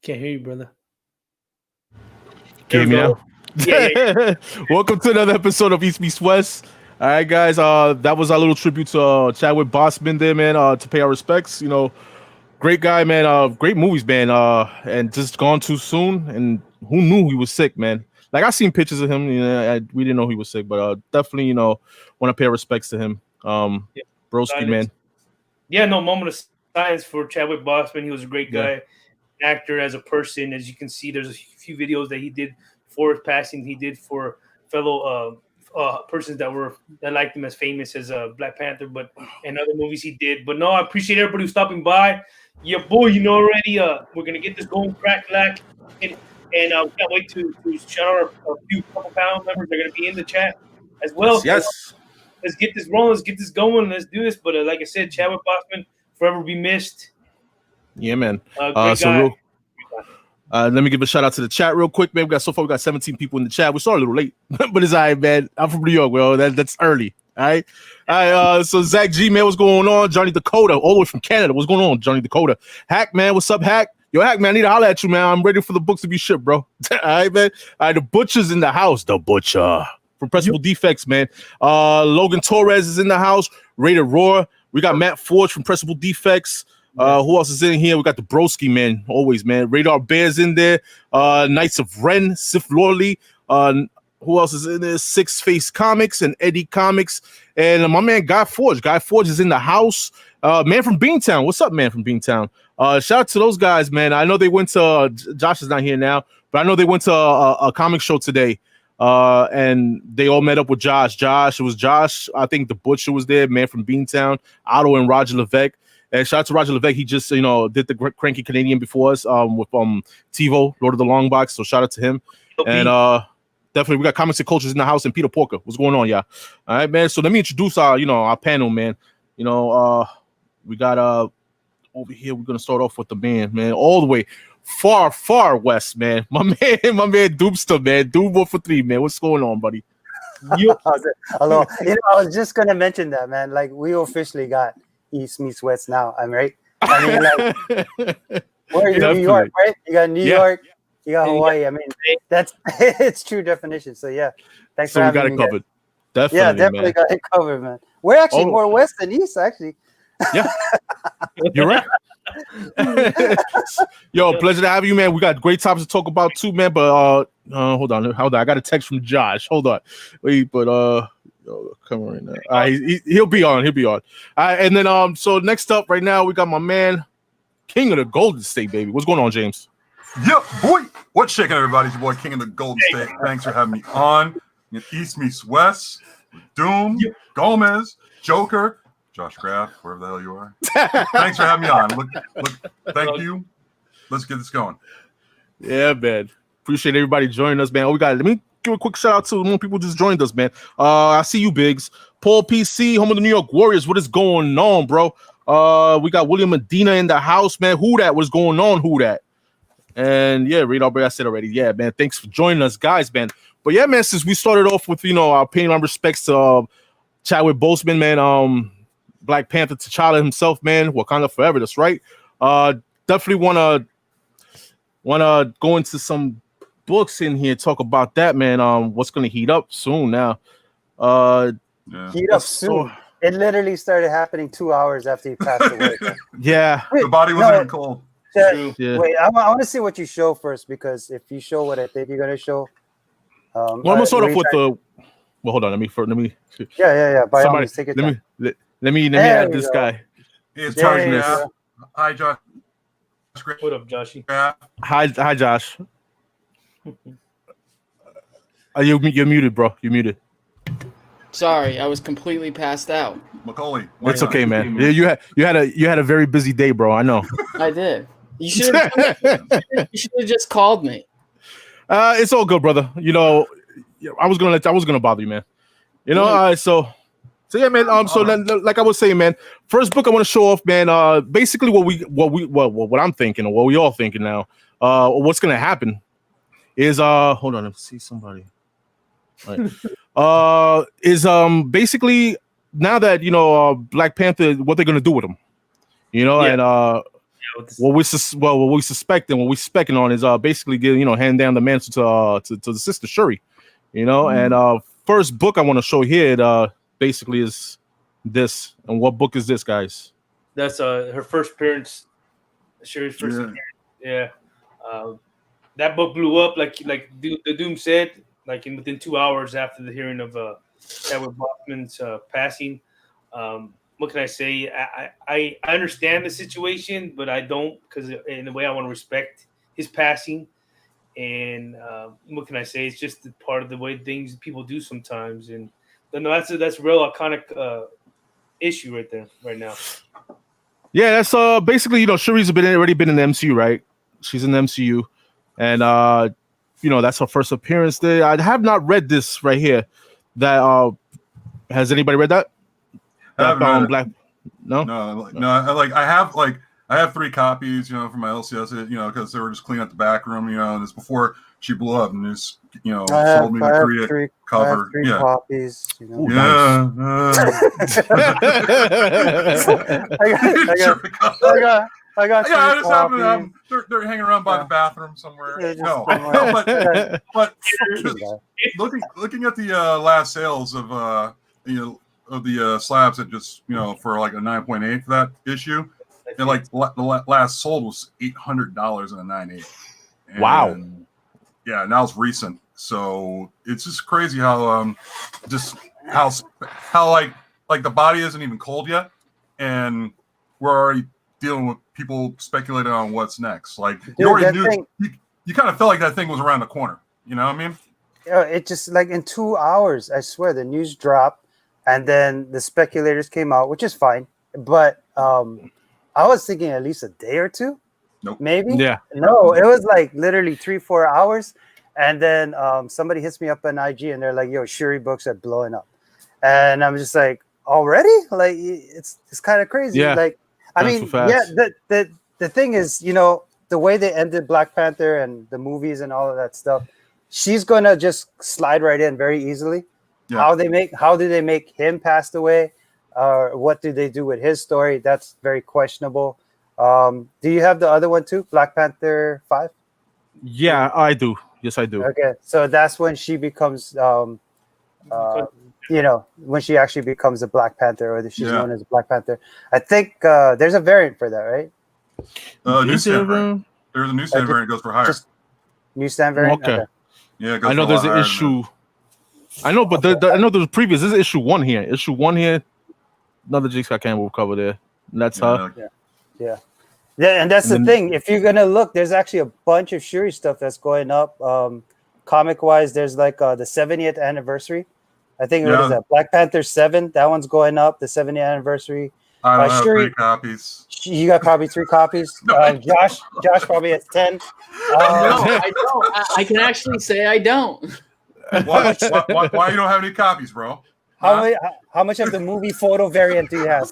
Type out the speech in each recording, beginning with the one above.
Can't hear you, brother. Can you hear me now? Yeah. Welcome to another episode of East Meets West. All right, guys. That was our little tribute to Chadwick Boseman there, man. To pay our respects. You know, great guy, man. Great movies, man. And just gone too soon. And who knew he was sick, man? Like I seen pictures of him. You know, we didn't know he was sick, but definitely, you know, want to pay our respects to him. Yeah. Broski, man. Yeah, no, moment of silence for Chadwick Boseman. He was a great guy, an actor, as a person. As you can see, there's a few videos that he did for his passing. He did for fellow persons that liked him as famous as Black Panther, but and other movies he did. But no, I appreciate everybody who's stopping by. Yeah, boy, you know already. We're gonna get this going, crack. And can't wait to shout out a few couple panel members. They're gonna be in the chat as well. Yes. So, let's get this rolling. Let's get this going. Let's do this. But like I said, Chadwick Boseman, forever be missed. Yeah, man. Great guy. Let me give a shout out to the chat real quick, man. We got 17 people in the chat. We started a little late, but it's all right, man. I'm from New York, bro. That's early. All right. So Zach G, man, what's going on? Johnny Dakota, all the way from Canada. What's going on, Johnny Dakota? Hack, man, what's up, Hack? Yo, Hack, man, I need to holler at you, man. I'm ready for the books to be shipped, bro. All right, man. All right, the Butcher's in the house. The Butcher from Pressable Defects, man. Logan Torres is in the house. Rated Roar. We got Matt Forge from Pressable Defects. Who else is in here? We got the Broski, man. Always, man. Radar Bears in there. Knights of Ren, Sif Lorley. Who else is in there? Six Face Comics and Eddie Comics. And my man Guy Forge. Guy Forge is in the house. Man from Beantown. What's up, man from Beantown? Shout out to those guys, man. I know they went to Josh is not here now, but I know they went to a comic show today. And they all met up with Josh. It was Josh. I think the Butcher was there, man from Beantown. Otto and Roger Levesque. And shout out to Roger Levesque. He just, you know, did the Cranky Canadian before us with TiVo, Lord of the Long Box. So shout out to him. And definitely we got Comics and Cultures in the house and Peter Porker. What's going on, y'all? All right, man. So let me introduce our panel, man. You know, we got over here. We're gonna start off with the man, all the way far west, man. My man Doomster, man. Doom 1 for 3, man. What's going on, buddy? Hello. You know, I was just gonna mention that, man. Like, we officially got East meets West now. I'm right. I mean, like, where you? New York, right? You got New York. You got Hawaii. I mean, that's it's true definition. So yeah, thanks for having me. So we got it covered. Definitely, yeah, definitely got it covered, man. We're actually more west than east, actually. Yeah, you're right. Yo, pleasure to have you, man. We got great topics to talk about too, man. But hold on. I got a text from Josh. Hold on. Wait, but come right now. He'll be on. All right, and then so next up right now we got my man, King of the Golden State, baby. What's going on, James? Yep, boy. What's shaking, everybody? It's your boy, King of the Golden State. Thanks for having me on. East meets West. Doom, Gomez, Joker, Josh Grav, wherever the hell you are. Thanks for having me on. Look, thank you. Let's get this going. Yeah, man. Appreciate everybody joining us, man. Let me give a quick shout out to more people just joined us, man. I see you, Biggs. Paul PC, home of the New York Warriors. What is going on, bro? We got William Medina in the house, man. Who that? What's going on? Who that? And yeah, Radar Bear, I said already. Yeah, man. Thanks for joining us, guys, man. But yeah, man, since we started off with, you know, our paying our respects to Chadwick Boseman, man, Black Panther T'Challa himself, man, Wakanda Forever, that's right. Definitely wanna go into some books in here, talk about that, man. What's gonna heat up soon now? Heat up soon. It literally started happening 2 hours after he passed away. Yeah, wait, the body wasn't even cold. Wait, I want to see what you show first, because if you show what I think you're gonna show. Well, I'm gonna start off with the. Well, hold on. Let me. Yeah. By all means, take it. Let me add this guy. It's Charlie. Hi, Josh. What up, Joshy? Hi, Josh. You're muted, bro. You're muted. Sorry, I was completely passed out. Macaulay, it's okay, man. You had a very busy day, bro. I know. I did. You should have just called me. It's all good, brother. You know, I was gonna bother you, man. You know, so yeah, man. So like I was saying, man, first book I want to show off, man. Basically, what I'm thinking, or what we all thinking now, what's gonna happen is hold on, let's see somebody. Right. Is basically now that, you know, Black Panther, what they're gonna do with him, you know, and what we suspect and what we specking on is basically hand down the mantle to the sister Shuri, and first book I want to show here basically is this. And what book is this, guys? That's her first appearance. Shuri's first appearance. Yeah. That book blew up like the Doom said, like within 2 hours after the hearing of Chadwick Boseman's passing. What can I say? I understand the situation, but I don't, because in a way I want to respect his passing. And what can I say? It's just part of the way things people do sometimes. And that's a real iconic issue right there, right now. Yeah, that's basically Shuri's already been in the MCU, right? She's in the MCU, and that's her first appearance there. I have not read this right here. That has anybody read that? Black? No. I have 3 copies, for my LCS, because they were just cleaning up the back room, and it's before she blew up, and just, sold me the 3 cover. Three copies. Ooh, nice. I got. I just have them. They're hanging around by the bathroom somewhere. But looking at the last sales of of the slabs at just for like a 9.8 for that issue, and like the last sold was $800 in a 9.8. Wow. Yeah, now it's recent, so it's just crazy how how like the body isn't even cold yet, and we're already dealing with people speculating on what's next. Like, you already knew, you kind of felt like that thing was around the corner. You know what I mean? Yeah, it just like in 2 hours, I swear, the news dropped, and then the speculators came out, which is fine. But I was thinking at least a day or two. Nope. Maybe. Yeah. No, it was like literally 3-4 hours, and then somebody hits me up on IG, and they're like, "Yo, Shuri books are blowing up," and I'm just like, "Already? Like, it's kind of crazy." Yeah. Like, I mean, yeah. The thing is, the way they ended Black Panther and the movies and all of that stuff, she's gonna just slide right in very easily. Yeah. How do they make him pass away? What do they do with his story? That's very questionable. Do you have the other one too, Black Panther 5? Yeah, I do. Yes, I do. Okay, so that's when she becomes, when she actually becomes a Black Panther, or she's known as a Black Panther. I think there's a variant for that, right? Newsstand variant. There's a newsstand variant goes for higher. Just newsstand variant. Okay. Yeah, I know there's an issue. I know, but I know there's previous. There's issue 1 here. Issue 1 here. Another J. Scott Campbell cover there. And that's her. Yeah, and that's the thing. If you're gonna look, there's actually a bunch of Shuri stuff that's going up. Comic wise, there's like the 70th anniversary. I think what is that? Black Panther 7. That one's going up. The 70th anniversary. I have Shuri, 3 copies. You got probably 3 copies. Josh probably has 10. No, I don't. I can actually say I don't. Why you don't have any copies, bro? How much of the movie photo variant do you have?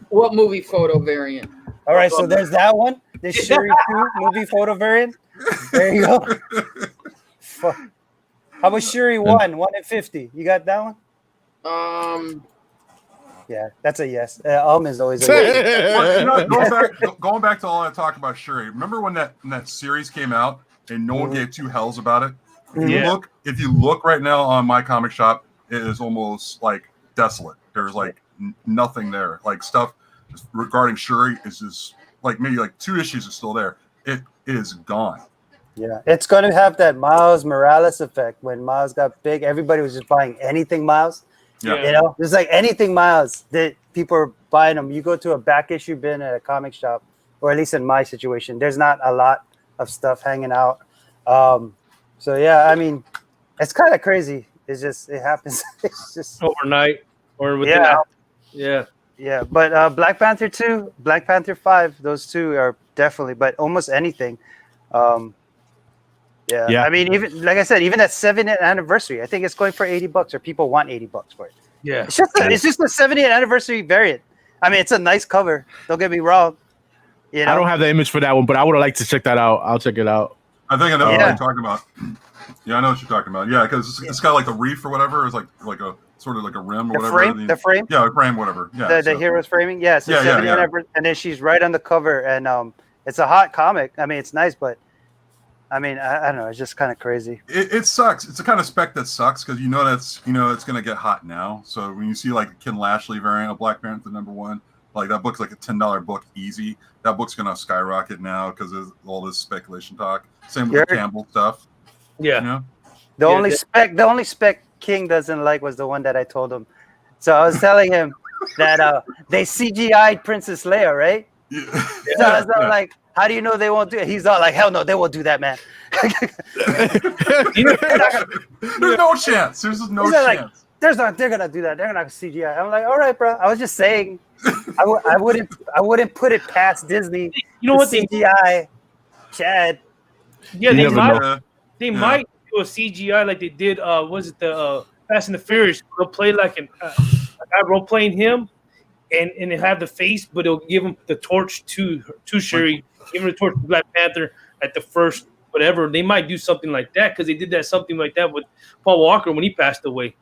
What movie photo variant? All right, so there's that one. There's Shuri 2 movie photo variant. There you go. How about Shuri 1 in 50? You got that one? Yeah, that's a yes. Is always a yes. Going back to all that talk about Shuri. Remember when that series came out and no one gave 2 hells about it? If you look right now on my comic shop, it is almost like desolate. There's like nothing there. Like stuff regarding Shuri is just like maybe like 2 issues are still there. It is gone. Yeah, it's going to have that Miles Morales effect. When Miles got big, everybody was just buying anything Miles. Yeah. There's like anything Miles that people are buying them. You go to a back issue bin at a comic shop, or at least in my situation, there's not a lot of stuff hanging out. So yeah, I mean, it's kind of crazy. It's just, it happens. It's just overnight or within hours. Yeah. Yeah, but Black Panther 2, Black Panther 5, those 2 are definitely, but almost anything. I mean, even like I said, even that 70th anniversary, I think it's going for $80, or people want $80 for it. Yeah, it's just a 70th anniversary variant. I mean, it's a nice cover. Don't get me wrong. I don't have the image for that one, but I would have liked to check that out. I'll check it out. I think I know what you're talking about. Yeah, I know what you're talking about. Yeah, because it's got like the reef or whatever. It's like a sort of like a rim or The whatever. the frame. Yeah, a frame, whatever. Yeah, The hero's framing. Yeah, so Yeah, 79, and then she's right on the cover, and it's a hot comic. I mean, it's nice, but I mean, I don't know. It's just kind of crazy. It sucks. It's the kind of spec that sucks because it's gonna get hot now. So when you see like a Ken Lashley variant of Black Panther #1, like that book's like a $10 book easy. That book's gonna skyrocket now because of all this speculation talk. Same with the Campbell stuff. Yeah. You know? The only spec King doesn't like was the one that I told him. So I was telling him that they CGI'd Princess Leia, right? Yeah. So I was like, how do you know they won't do it? He's all like, hell no, they won't do that, man. There's no chance. There's just no chance. Like, they're gonna do that. They're gonna CGI. I'm like, all right, bro. I was just saying, I wouldn't put it past Disney. You know what? CGI, Chad. Yeah, they might do a CGI like they did. Was it the Fast and the Furious? They'll play like a guy role playing him, and they have the face, but they'll give him the torch to Shuri, give him the torch to Black Panther at the first whatever. They might do something like that because they did something like that with Paul Walker when he passed away.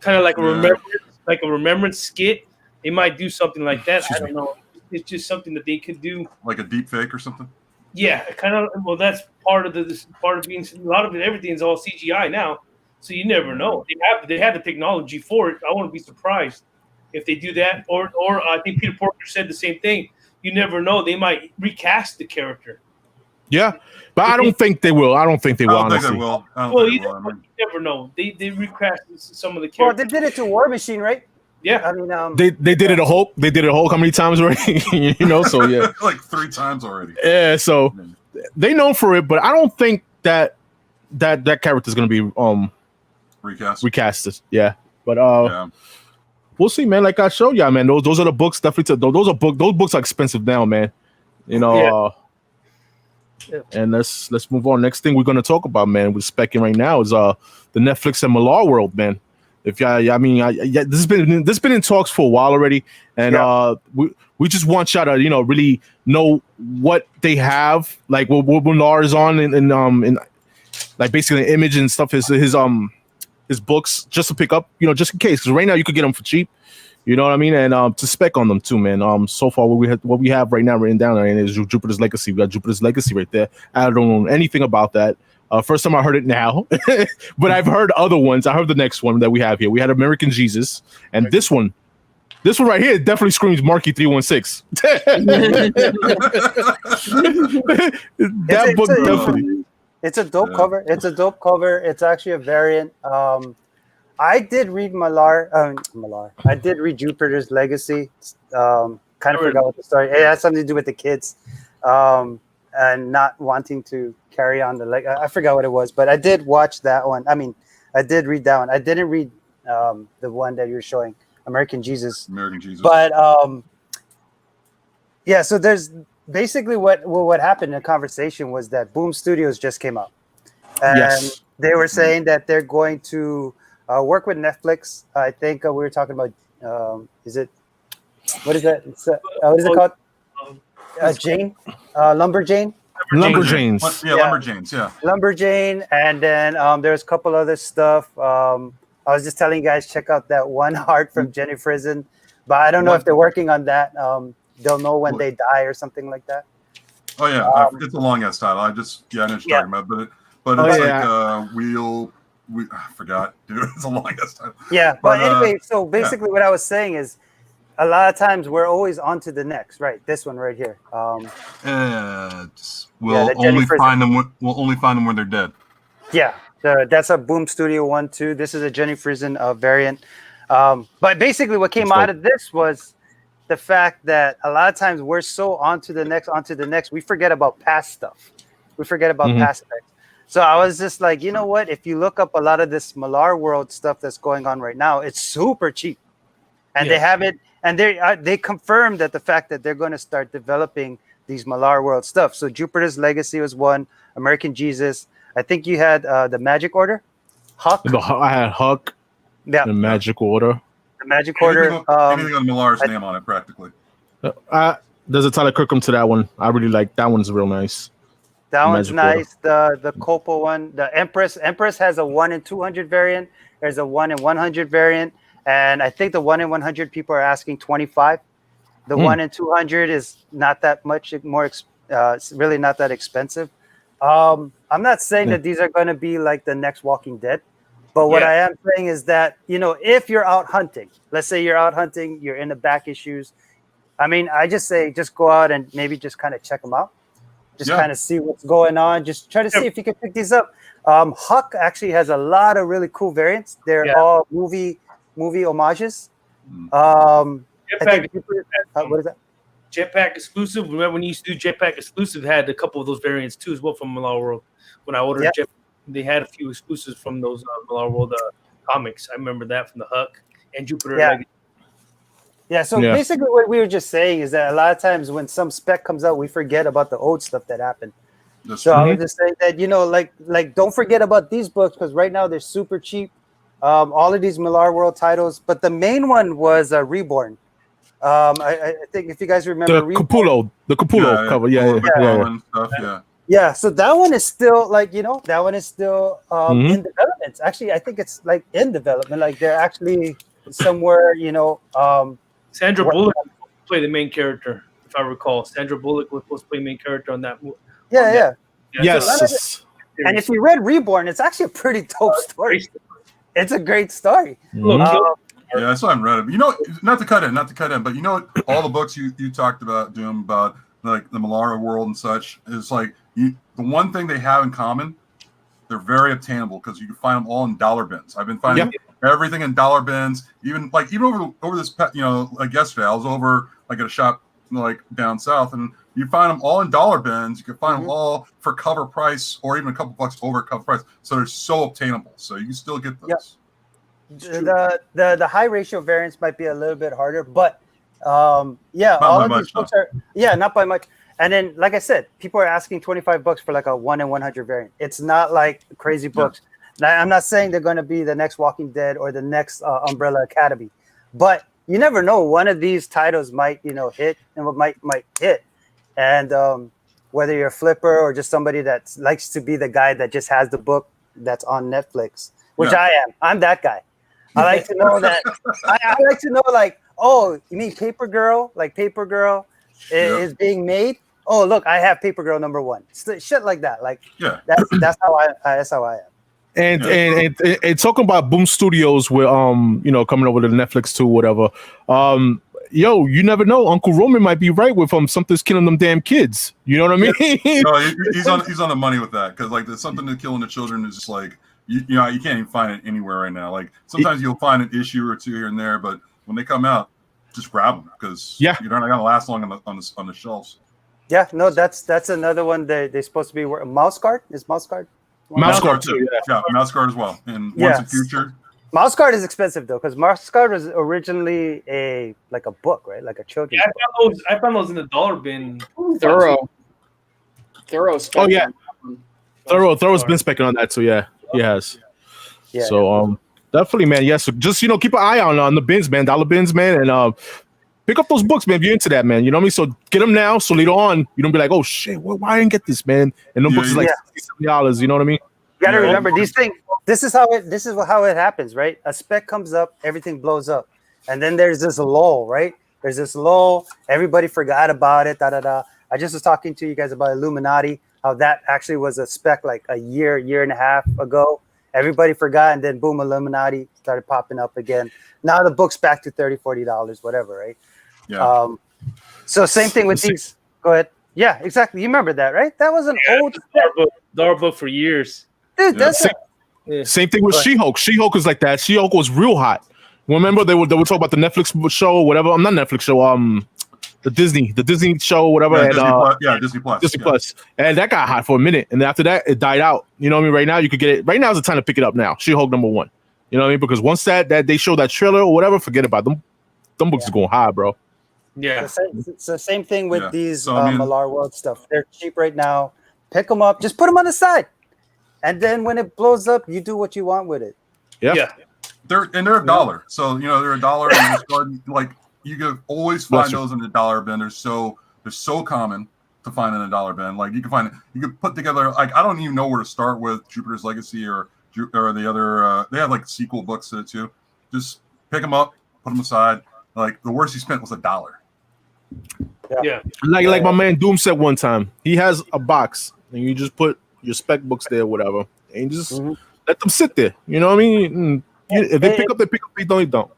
Kind of like a remembrance skit. They might do something like that. I don't know. It's just something that they could do, like a deep fake or something. Yeah, kind of. Well, that's part of being a lot of it. Everything's all CGI now, so you never know. They have the technology for it. I wouldn't be surprised if they do that. Or I think Peter Porker said the same thing. You never know. They might recast the character. Yeah, but I don't think they will. I don't think they will. I don't think they will. You never know. They recast some of the characters. Well, they did it to War Machine, right? Yeah, I mean, they did it a Hulk. They did it a Hulk how many times already? So yeah, like 3 times already. Yeah, so they known for it, but I don't think that character is going to be recast. Yeah, but we'll see, man. Like I showed y'all, man. Those are the books. Definitely, those books are expensive now, man. And let's move on. Next thing we're going to talk about, man, we're specking right now is the Netflix and MILLAR world, man. If this has been in talks for a while already, and we just want y'all to really know what they have, like what MILLAR is on, and like basically the image and stuff, his books, just to pick up, just in case, because right now you could get them for cheap. You know what I mean? And to spec on them too, man. So far what we have right now written down is Jupiter's Legacy. We got Jupiter's Legacy right there. I don't know anything about that. First time I heard it now, but I've heard other ones. I heard the next one that we have here. We had American Jesus, and this one right here definitely screams Marky 316. That book definitely. It's a dope cover. It's a dope cover. It's actually a variant. I did read MILLAR. I did read Jupiter's Legacy. Kind of forgot what the story. It has something to do with the kids, and not wanting to carry on I forgot what it was, but I did watch that one. I mean, I did read that one. I didn't read the one that you're showing, American Jesus. But yeah. So there's basically what happened in the conversation was that Boom Studios just came up, and they were saying that they're going to work with Netflix. I think we were talking about what is that? What is it called? Jane, Lumberjane. Lumberjanes. Lumberjanes. Yeah. Lumberjane, and then there's a couple other stuff. I was just telling you guys, check out that one art from Jenny Frison, but I don't know if they're working on that. They'll know when they die or something like that. Oh yeah, it's a long ass title. I know what you're talking about, but it's I forgot, dude. It's a long ass title. Yeah, but anyway, so basically, what I was saying is, a lot of times we're always on to the next, right? This one right here. We'll only find them when they're dead. Yeah, that's a Boom Studio 1-2. This is a Jenny Frison variant. But basically, what came out of this was the fact that a lot of times we're so on to the next, we forget about past stuff. We forget about past things. So I was just like, you know what? If you look up a lot of this MILLAR world stuff that's going on right now, it's super cheap, and they have it. And they confirmed that the fact that they're going to start developing these MILLAR world stuff. So Jupiter's Legacy was one, American Jesus. I think you had the Magic Order, Huck. I had Huck. Yeah. The Magic Order. The Magic Order. Anything on MILLAR's name on it, practically. There's a Tyler Kirkham to that one. I really like that one's real nice. That one's nice. The Copo one, the Empress has a 1 in 200 variant. There's a 1 in 100 variant. and I think the 1 in 100 people are asking 25. The 1 in 200 is not that much more. It's really not that expensive. I'm not saying that these are going to be like the next Walking Dead, but what I am saying is that, you know, if you're out hunting, let's say you're out hunting, you're in the back issues. I mean, I just say just go out and maybe just kind of check them out. Just kind of see what's going on. Just try to see if you can pick these up. Huck actually has a lot of really cool variants. They're all movie homages. What is that? Jetpack exclusive. Remember when you used to do Jetpack exclusive? Had a couple of those variants too, as well from MILLAR World. When I ordered Jetpack, they had a few exclusives from those MILLAR World comics. I remember that from the Huck and Jupiter. So basically, what we were just saying is that a lot of times when some spec comes out, we forget about the old stuff that happened. I was just saying that, you know, like don't forget about these books because right now they're super cheap. All of these MILLAR World titles, but the main one was Reborn. I think if you guys remember the Capullo cover, so that one is still like, you know, that one is still in development. Actually, I think it's like in development, like they're actually somewhere, you know. Sandra Bullock played the main character, if I recall. Sandra Bullock was supposed to play the main character on that movie. Yes. And if you read Reborn, it's actually a pretty dope story. It's a great story. Yeah, I still haven't read it. You know, not to cut in, but you know, all the books you talked about, Doom, about like the MILLAR world and such, is like the one thing they have in common, they're very obtainable because you can find them all in dollar bins. I've been finding everything in dollar bins. Even over this, you know, like yesterday, I was over like at a shop like down south, and you find them all in dollar bins. You can find them all for cover price, or even a couple bucks over cover price. So they're so obtainable. So you can still get those. The high ratio variants might be a little bit harder, but all of these books are not by much. And then, like I said, people are asking $25 for like a 1 in 100 variant. It's not like crazy books. Now, I'm not saying they're going to be the next Walking Dead or the next Umbrella Academy, but you never know. One of these titles might, you know, hit, and what might hit. And whether you're a flipper or just somebody that likes to be the guy that just has the book that's on Netflix, which I am. I'm that guy. I like to know that. I like to know, like, oh, you mean Paper Girl? Like Paper Girl is being made. Oh, look, I have Paper Girl #1. Shit like that. Like, that's how I am. And talking about Boom Studios, with you know, coming over to Netflix too, whatever. Yo, you never know. Uncle Roman might be right with something's killing them damn kids. You know what I mean? No, he's on the money with that, because like there's something to killing the children is just like. You know, you can't even find it anywhere right now. Like sometimes you'll find an issue or two here and there, but when they come out, just grab them because you're not gonna last long on the shelves. Yeah, no, that's another one they're supposed to be. Mouse Guard is Mouse Guard. Mouse Guard too. Yeah, Mouse Guard as well. And once in future. Mouse Guard is expensive though, because Mouse Guard was originally a book, right? Like a children's book. I found those in the dollar bin. Thoro. Oh yeah, Thoro's been specking on that, so he has. Yeah. So definitely, man. Yes, so just, you know, keep an eye on the bins, man, dollar bins, man, and pick up those books, man. If you're into that, man, you know what I mean. So get them now, so later on you don't be like, oh shit, why I didn't get this, man? And them books is like $60, you know what I mean? You gotta remember these things. This is how it happens, right? A spec comes up, everything blows up, and then there's this lull, right? There's this lull. Everybody forgot about it. I just was talking to you guys about Illuminati, how that actually was a spec like a year and a half ago. Everybody forgot, and then boom, Illuminati started popping up again. Now the book's back to $30, $40, whatever, right? Yeah. So same thing with these. Go ahead. Yeah, exactly. You remember that, right? That was an old dollar book for years. Dude, that's same thing with She-Hulk. She-Hulk is like that. She-Hulk was real hot. Remember they would talk about the Netflix show or whatever. I'm not Netflix show. The Disney show, whatever. Disney Plus. Disney Plus. And that got hot for a minute. And after that, it died out. You know what I mean? Right now, you could get it. Right now is the time to pick it up now. She-Hulk #1. You know what I mean? Because once that they show that trailer or whatever, forget about them. Them books are going high, bro. Yeah. It's the same thing with these MILLAR World stuff. They're cheap right now. Pick them up. Just put them on the side. And then when it blows up, you do what you want with it. Yeah. They're $1. So, you know, they're $1. And like, you can always find those in the dollar bin. They're so common to find in a dollar bin. Like you can put together, like, I don't even know where to start with Jupiter's Legacy or the other, they have like sequel books to it too. Just pick them up, put them aside. Like the worst he spent was $1. Yeah. Like my man Doom said one time, he has a box and you just put your spec books there, whatever, and you just let them sit there. You know what I mean? If they pick up, they pick up. If they don't.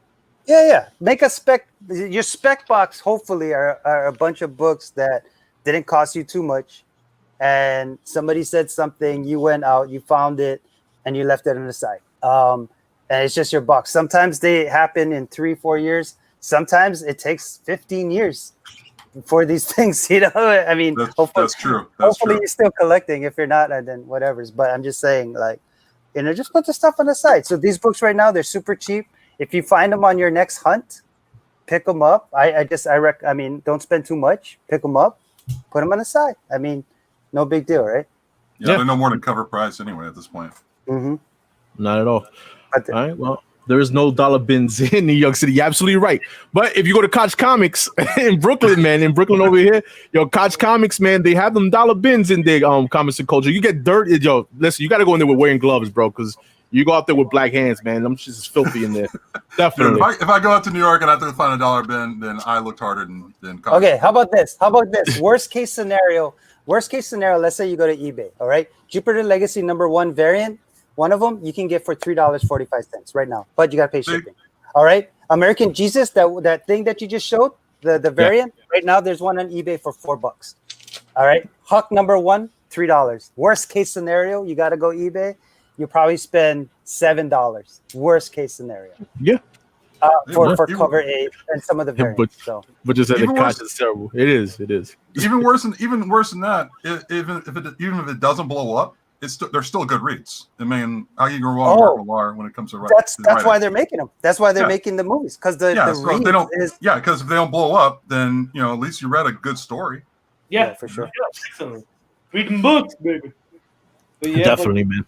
Yeah. Make a spec. Your spec box hopefully are a bunch of books that didn't cost you too much, and somebody said something, you went out, you found it, and you left it on the side. And it's just your box. Sometimes they happen in 3-4 years. Sometimes it takes 15 years for these things. You know, I mean, that's true. Hopefully you're still collecting. If you're not, then whatever's. But I'm just saying, like, you know, just put the stuff on the side. So these books right now, they're super cheap. If you find them on your next hunt, pick them up. I mean, don't spend too much. Pick them up, put them on the side. I mean, no big deal, right? Yeah, they're no more than cover price anyway at this point. Not at all. All right, well, there is no dollar bins in New York City. You're absolutely right. But if you go to Koch Comics in Brooklyn, man, over here, Koch Comics, man, they have them dollar bins in their comics and culture. You get dirt, listen, you got to go in there with wearing gloves, bro, because you go out there with black hands, man. I'm just filthy in there. Definitely. Dude, if I go out to New York and I have to find a dollar bin, then I looked harder than Koch. Okay, how about this? Worst case scenario, let's say you go to eBay, all right? Jupiter Legacy #1 variant, one of them you can get for $3.45 right now, but you got to pay shipping. All right? American Jesus, that thing that you just showed, the variant, right now there's one on eBay for $4. All right? Huck #1, $3. Worst case scenario, you got to go eBay. You probably spend $7. Worst case scenario. Yeah. For cover 8 and some of the variants. But just the cost is terrible. It is. Even worse than that. Even if it doesn't blow up, they're still good reads. I mean, how you go wrong with MILLAR when it comes to writing? That's why they're making them. That's why they're making the movies, because because if they don't blow up, then at least you read a good story. Yeah, for sure. Yeah, reading books, baby. Definitely, man.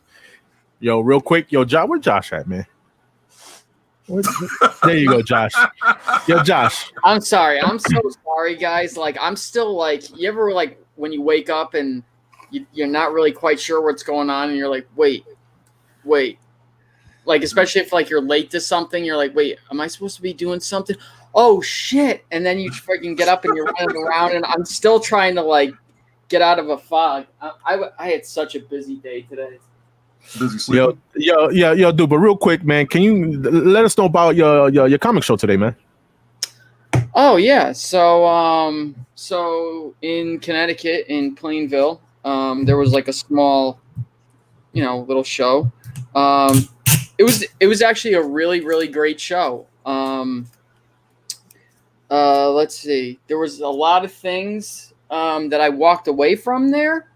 Yo, real quick, Josh, where Josh at, man? There you go, Josh. Yo, Josh. I'm sorry. I'm so sorry, guys. Like, I'm still like, you ever like when you wake up and you're not really quite sure what's going on, and you're like, wait. Like, especially if like you're late to something, you're like, wait, am I supposed to be doing something? Oh shit! And then you freaking get up and you're running around, and I'm still trying to like get out of a fog. I had such a busy day today. Busy sleeping. Yo, dude. But real quick, man, can you let us know about your comic show today, man? Oh yeah, so in Connecticut, in Plainville, there was like a small, little show. It was actually a really, really great show. Let's see, there was a lot of things that I walked away from there.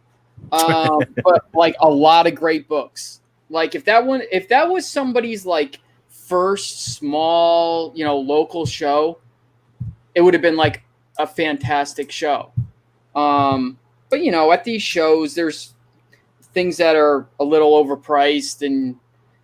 But like a lot of great books. Like if that was somebody's like first small, local show, it would have been like a fantastic show. But at these shows, there's things that are a little overpriced, and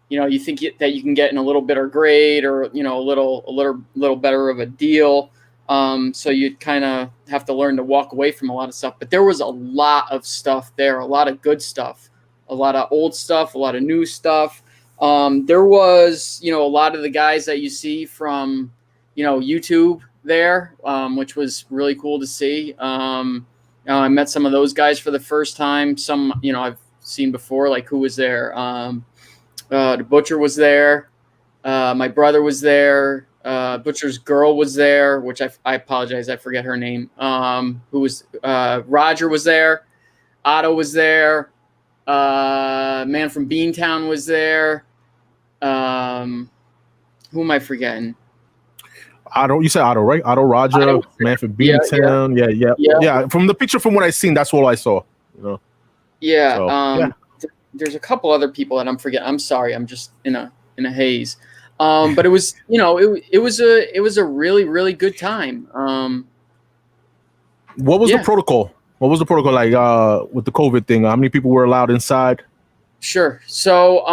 you think that you can get in a little better grade, or a little better of a deal. So you kind of have to learn to walk away from a lot of stuff. But there was a lot of stuff there, a lot of good stuff, a lot of old stuff, a lot of new stuff. There was, a lot of the guys that you see from, YouTube there, which was really cool to see. I met some of those guys for the first time. Some, I've seen before, like who was there? The Butcher was there. My brother was there. Butcher's girl was there, which I apologize, I forget her name. Who was Roger was there, Otto was there, man from Beantown was there. Who am I forgetting? Otto, you said Otto, right? Otto, Roger, man from Beantown. Yeah. From the picture, from what I seen, that's all I saw. Yeah. So, there's a couple other people that I'm forgetting. I'm sorry, I'm just in a haze. But it was, it was a really, really good time. What was the protocol? What was the protocol like with the COVID thing? How many people were allowed inside? Sure. So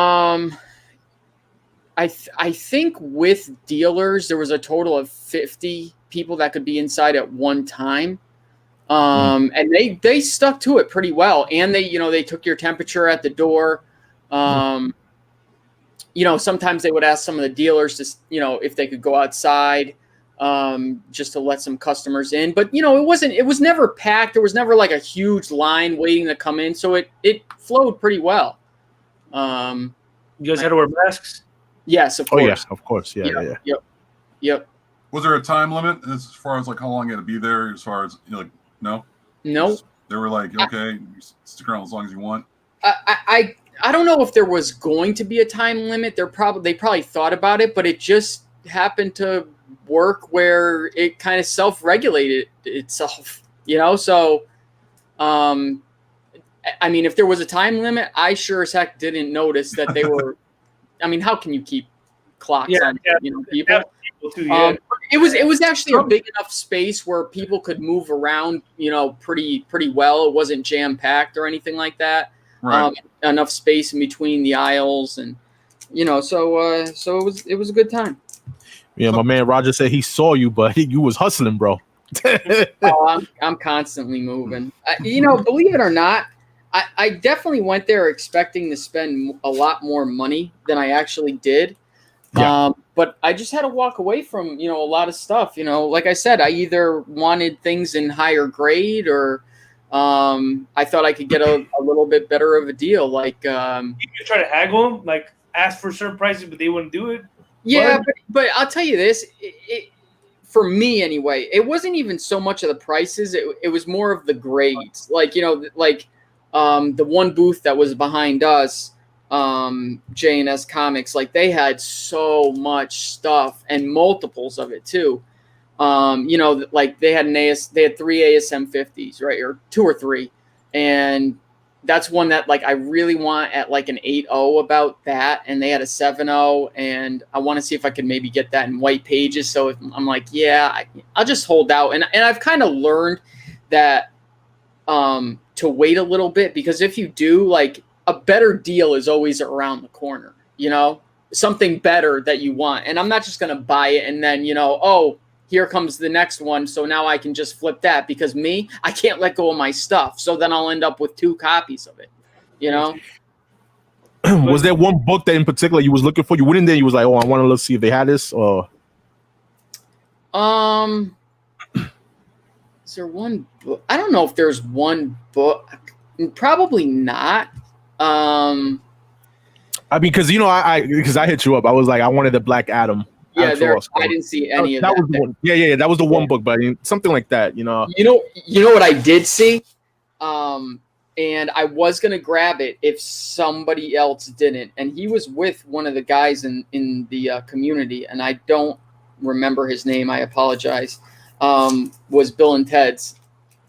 I think with dealers, there was a total of 50 people that could be inside at one time. And they stuck to it pretty well. And they took your temperature at the door. you know, sometimes they would ask some of the dealers to, you know, if they could go outside, just to let some customers in. But, you know, it was never packed. There was never like a huge line waiting to come in. So it flowed pretty well. You guys had to wear masks? Yes, of course. Oh, yeah, of course. Yeah. Yep. Was there a time limit as far as like how long you had to be there? As far as, you know, like, no? Nope. They were like, okay, you stick around as long as you want. I don't know if there was going to be a time limit. They probably thought about it, but it just happened to work where it kind of self-regulated itself, you know? So, I mean, if there was a time limit, I sure as heck didn't notice that they were, I mean, how can you keep clocks on, you know, people? It was actually a big enough space where people could move around, you know, pretty well. It wasn't jam-packed or anything like that. Right. Enough space in between the aisles, and you know, so it was a good time. Yeah, my man Roger said he saw you, but you was hustling, bro. Oh, I'm constantly moving. You know, believe it or not, I definitely went there expecting to spend a lot more money than I actually did. Yeah. But I just had to walk away from, you know, a lot of stuff. You know, like I said, I either wanted things in higher grade or I thought I could get a little bit better of a deal. Like, you could try to haggle them, like ask for certain prices, but they wouldn't do it. Yeah, but I'll tell you this, for me anyway, it wasn't even so much of the prices. It was more of the grades. Like, you know, like the one booth that was behind us, J&S Comics, like they had so much stuff and multiples of it too. You know, like they had they had 3 ASM 50s, right? Or 2 or 3. And that's one that like I really want at like an 8.0 about that. And they had a 7.0, and I want to see if I could maybe get that in white pages. So if I'm like, yeah, I'll just hold out. And I've kind of learned that to wait a little bit, because if you do, like, a better deal is always around the corner, you know, something better that you want. And I'm not just going to buy it and then, you know, oh, here comes the next one. So now I can just flip that, because I can't let go of my stuff. So then I'll end up with 2 copies of it, you know? Was there one book that in particular you was looking for? You went in there, you was like, oh, I want to see if they had this, or? Is there one book? I don't know if there's one book. Probably not. I mean, because, you know, because I hit you up. I was like, I wanted the Black Adam. Yeah, I didn't see any of that. Was the one. Yeah, that was the one book, but I mean, something like that, you know. You know what I did see? And I was gonna grab it if somebody else didn't. And he was with one of the guys in the community, and I don't remember his name. I apologize. Was Bill and Ted's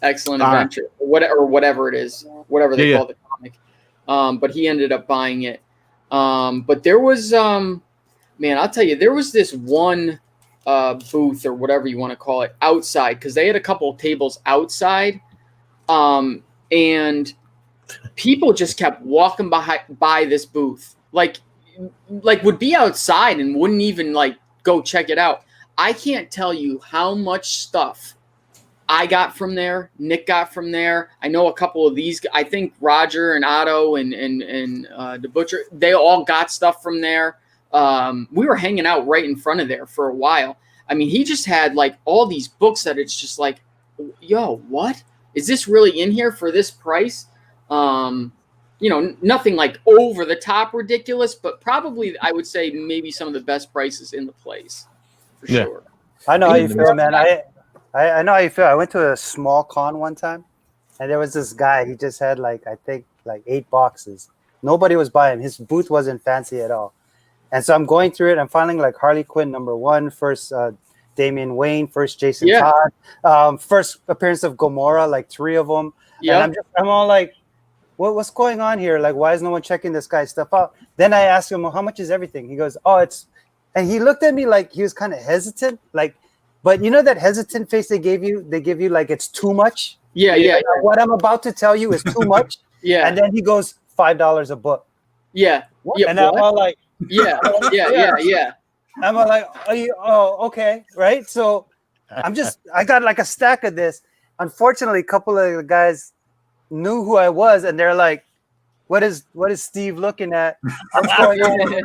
Excellent Adventure, or whatever it is, whatever they call the comic. But he ended up buying it. But there was man, I'll tell you, there was this one booth, or whatever you want to call it, outside, because they had a couple of tables outside, and people just kept walking by this booth, like would be outside and wouldn't even like go check it out. I can't tell you how much stuff I got from there, Nick got from there. I know a couple of these. I think Roger and Otto and the Butcher, they all got stuff from there. We were hanging out right in front of there for a while. I mean, he just had like all these books that it's just like, yo, what? Is this really in here for this price? You know, nothing like over the top ridiculous, but probably I would say maybe some of the best prices in the place. For sure. I know how you feel, man. I know how you feel. I went to a small con one time, and there was this guy. He just had like, I think, like 8 boxes. Nobody was buying. His booth wasn't fancy at all. And so I'm going through it. I'm finding like Harley Quinn #1, first Damian Wayne, first Jason Todd, first appearance of Gamora, like 3 of them. Yeah. And I'm all like, what's going on here? Like, why is no one checking this guy's stuff out? Then I asked him, well, how much is everything? He goes, oh, it's, and he looked at me like he was kind of hesitant, like, but you know that hesitant face they give you like it's too much. Yeah. What I'm about to tell you is too much. Yeah. And then he goes, $5 a book. Yeah. And I'm all like, yeah. I'm all like, okay, right? So I got like a stack of this. Unfortunately, a couple of the guys knew who I was, and they're like, what is Steve looking at? What's going on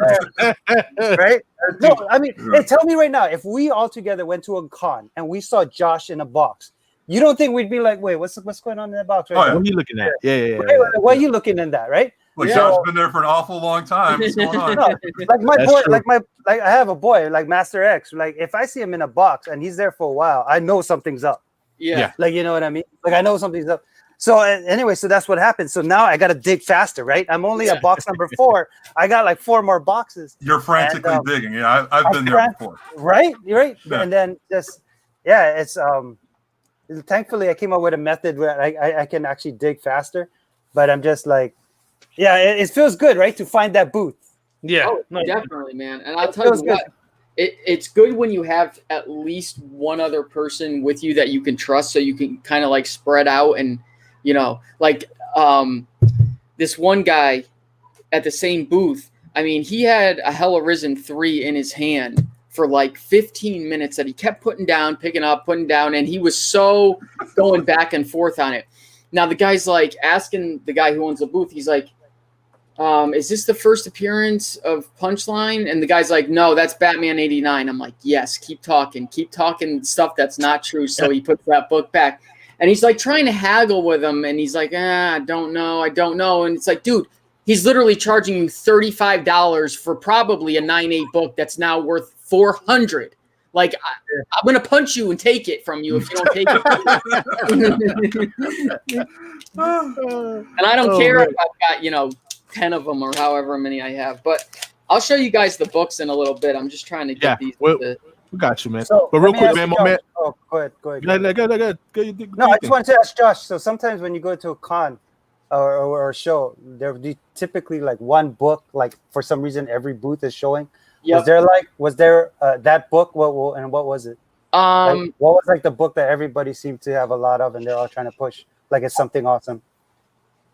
there? Right? No, I mean, hey, tell me right now, if we all together went to a con and we saw Josh in a box, you don't think we'd be like, wait, what's going on in that box? Right? What are you looking at? Yeah. Right? Why are you looking in that? Right? Like Josh's been there for an awful long time. What's going on? No, like my boy, like I have a boy, like Master X. Like if I see him in a box and he's there for a while, I know something's up. Yeah. Like you know what I mean? Like I know something's up. So anyway, so that's what happened. So now I got to dig faster, right? I'm only at box number 4. I got like 4 more boxes. You're frantically digging. Yeah, I've been there before. Right? Yeah. And then it's thankfully I came up with a method where I can actually dig faster. But I'm just like, it feels good, right? To find that booth. Yeah, definitely, man. And I'll tell you what, it's good when you have at least one other person with you that you can trust, so you can kind of like spread out and, you know, like this one guy at the same booth. I mean, he had a Hella Risen 3 in his hand for like 15 minutes that he kept putting down, picking up, putting down, and he was so going back and forth on it. Now the guy's like asking the guy who owns the booth, he's like, is this the first appearance of Punchline? And the guy's like, no, that's Batman 89. I'm like, yes, keep talking stuff that's not true. So he puts that book back. And he's like trying to haggle with him, and he's like, I don't know. And it's like, dude, he's literally charging you $35 for probably a 9.8 book that's now worth $400. Like, I'm going to punch you and take it from you if you don't take it. And I don't care if I've got, 10 of them or however many I have. But I'll show you guys the books in a little bit. I'm just trying to get these. We got you, man. So, but real quick, man, my man. Oh, go ahead. Go ahead. No, I just wanted to ask Josh. So sometimes when you go to a con or a show, there would be typically like one book, like for some reason every booth is showing. Yep. Was there that book? What was it? What was like the book that everybody seemed to have a lot of, and they're all trying to push? Like it's something awesome.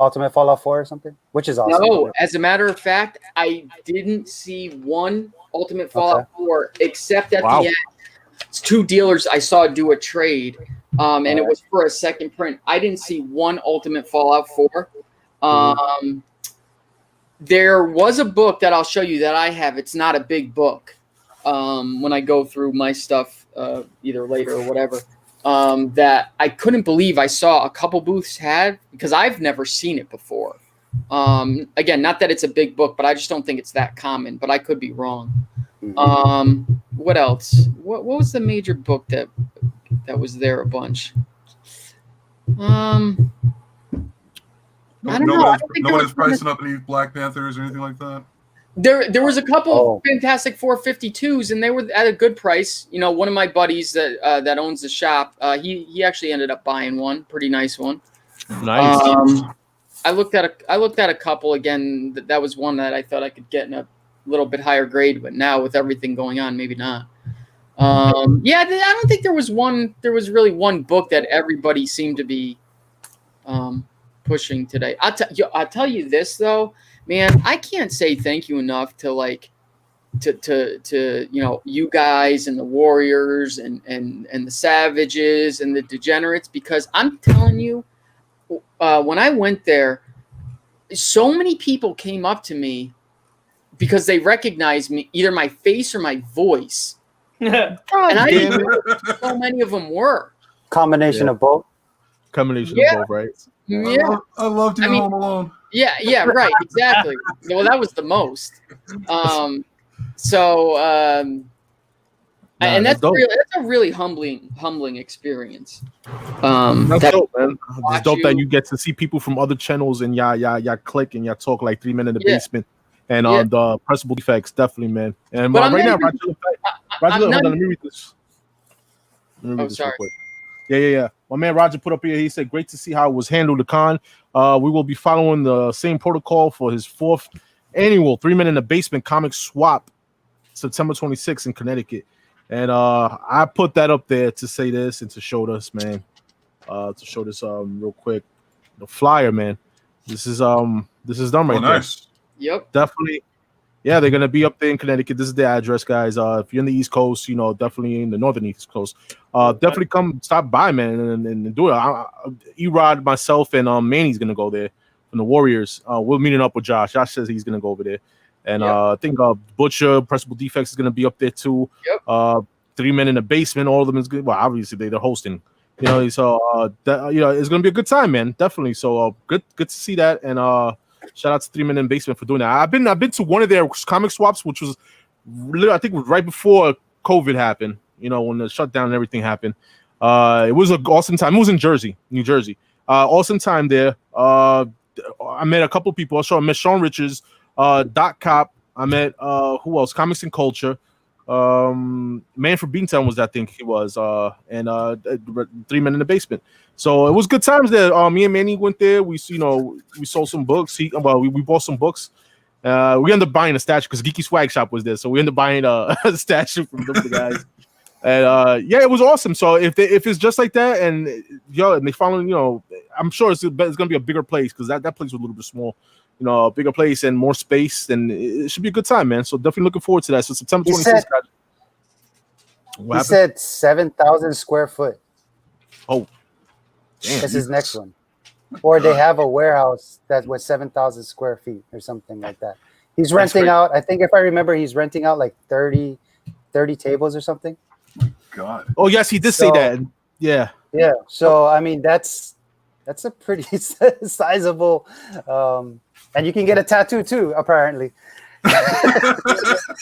Ultimate Fallout 4 or something, which is awesome. No, as a matter of fact, I didn't see one Ultimate Fallout 4 except at the end. It's 2 dealers I saw do a trade, and it was for a second print. I didn't see one Ultimate Fallout 4. There was a book that I'll show you that I have. It's not a big book. When I go through my stuff, either later or whatever, that I couldn't believe I saw a couple booths had, because I've never seen it before. Again, not that it's a big book, but I just don't think it's that common, but I could be wrong. What else? What was the major book that was there a bunch? I don't know. No one is pricing up any Black Panthers or anything like that? There was a couple Fantastic 452s, and they were at a good price. One of my buddies that owns the shop, he actually ended up buying one, pretty nice one. Nice. I looked at a couple again. That was one that I thought I could get in a little bit higher grade, but now with everything going on, maybe not. I don't think there was really one book that everybody seemed to be pushing today. I'll tell you this though, man, I can't say thank you enough to you guys and the Warriors and the Savages and the Degenerates, because I'm telling you, when I went there, so many people came up to me because they recognized me, either my face or my voice. And I didn't know what so many of them were. Combination of both. Combination of both, right? Yeah. I loved you Home Alone. Yeah, right, exactly. Well, that was the most. And that's a really humbling experience. That's dope, man. It's dope that you get to see people from other channels and y'all click and y'all talk like 3 Men in the Basement and on the Pressable Defects, definitely, man. And right now, Roger, hold on, let me read this. Sorry. Real quick. Yeah. My man Roger put up here. He said, "Great to see how it was handled at con. We will be following the same protocol for his 4th annual 3 Men in the Basement comic swap, September 26th in Connecticut." And I put that up there to say this and to show this, man. To show this real quick. The flyer, man. This is done right there. Nice. Yep. Definitely. Yeah, they're gonna be up there in Connecticut. This is the address, guys. If you're in the East Coast, definitely in the northern East Coast, definitely come stop by, man, and do it. Erod, myself, and Manny's gonna go there from the Warriors. We're meeting up with Josh. Josh says he's gonna go over there, and I think Butcha, Pressable Defects is gonna be up there too. Yep. 3 Men in the Basement. All of them is good. Well, obviously they're hosting. You know, so it's gonna be a good time, man. Definitely. So good to see that. And shout out to 3 Men in the Basement for doing that. I've been to one of their comic swaps, which was I think it was right before COVID happened. You know, when the shutdown and everything happened. It was an awesome time. It was in Jersey, New Jersey. Awesome time there. I met a couple of people. I met Sean Richards, Doc Cop. I met who else? Comics and Culture. Man from Beantown was, I think he was, and 3 Men in the Basement. So it was good times there. Me and Manny went there. We sold some books. We bought some books. We ended up buying a statue because Geeky Swag Shop was there. So we ended up buying a statue from the guys. And it was awesome. So if it's just like that, and and they follow, I'm sure it's gonna be a bigger place because that place was a little bit small. A bigger place and more space, then it should be a good time, man. So definitely looking forward to that. So September 26th. He said 7,000 square foot. Oh, damn. That's his next one. Or they have a warehouse that was 7,000 square feet or something like that. He's renting out, I think if I remember, he's renting out like 30 tables or something. God. Oh, yes, he did say that. Yeah. Yeah. So, I mean, that's a pretty sizable, and you can get a tattoo too, apparently.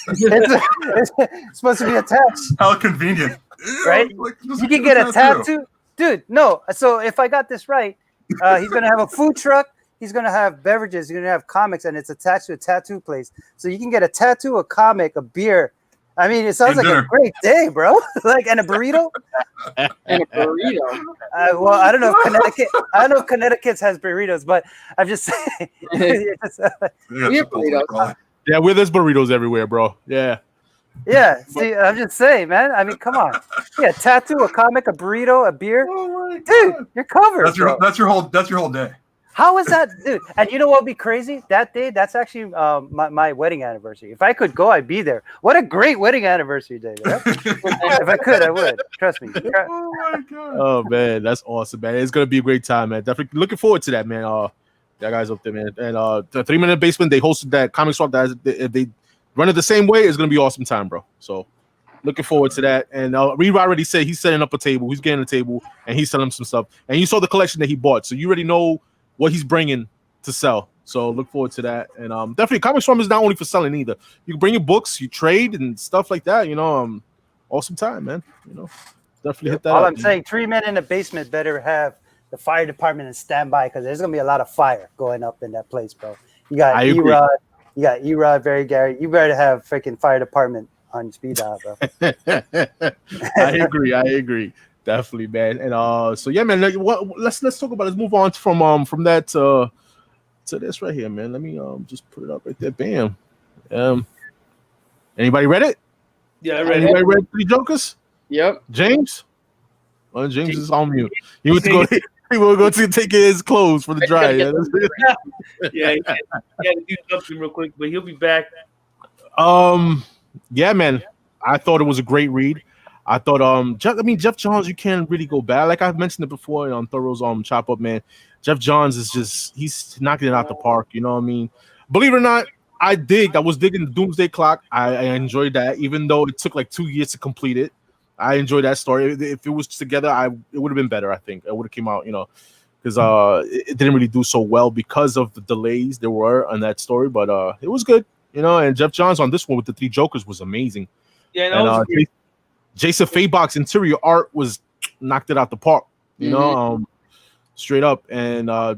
it's supposed to be attached. How convenient. Right? You can get a tattoo. Dude, no. So if I got this right, he's going to have a food truck. He's going to have beverages. He's going to have comics, and it's attached to a tattoo place. So you can get a tattoo, a comic, a beer. I mean, it sounds like a great day, bro. And a burrito. And a burrito. Well, I don't know if Connecticut has burritos, but I'm just saying. We have burritos. Yeah, there's burritos everywhere, bro. Yeah. Yeah. See, I'm just saying, man. I mean, come on. Yeah, tattoo, a comic, a burrito, a beer. Dude, you're covered. That's your whole day. How is that, dude? And you know what would be crazy? That day, that's actually my wedding anniversary. If I could go, I'd be there. What a great wedding anniversary day, man. If I could, I would. Trust me. Oh, my God. Oh, man. That's awesome, man. It's going to be a great time, man. Definitely looking forward to that, man. That guy's up there, man. And the 3 Men in the Basement, they hosted that comic swap. If they run it the same way, it's going to be awesome time, bro. So looking forward to that. And Reed already said he's setting up a table. He's getting a table, and he's selling some stuff. And you saw the collection that he bought. So you already know what he's bringing to sell. So look forward to that. And definitely comic swap is not only for selling either. You can bring your books, you trade and stuff like that. Awesome time, man. Definitely hit that All up, I'm saying, 3 Men in the Basement better have the fire department in standby because there's gonna be a lot of fire going up in that place, bro. You got E-Rod, you got E-Rod, Barry Gary. You better have freaking fire department on speed dial, bro. I agree. Definitely, man. And so yeah, man. Let's talk about. Let's move on from that to this right here, man. Let me just put it up right there. Bam. Anybody read it? Yeah, I read it. Anybody read 3 Jokers? Yep. James. Well, James is on mute. He went to go. He will go to take his clothes for the dry. Yeah, he had to do something real quick, but he'll be back. Yeah, man. I thought it was a great read. I thought, Jeff Johns, you can't really go bad. Like I've mentioned it before on Thoro's Chop Up, man. Jeff Johns is just, he's knocking it out the park. You know what I mean? Believe it or not, I was digging the Doomsday Clock. I enjoyed that, even though it took like 2 years to complete it. I enjoyed that story. If it was together, it would have been better, I think. It would have came out, because it didn't really do so well because of the delays there were on that story. But it was good, and Jeff Johns on this one with the 3 Jokers was amazing. Yeah, and Jason Fabok's interior art was knocked it out the park, straight up. And I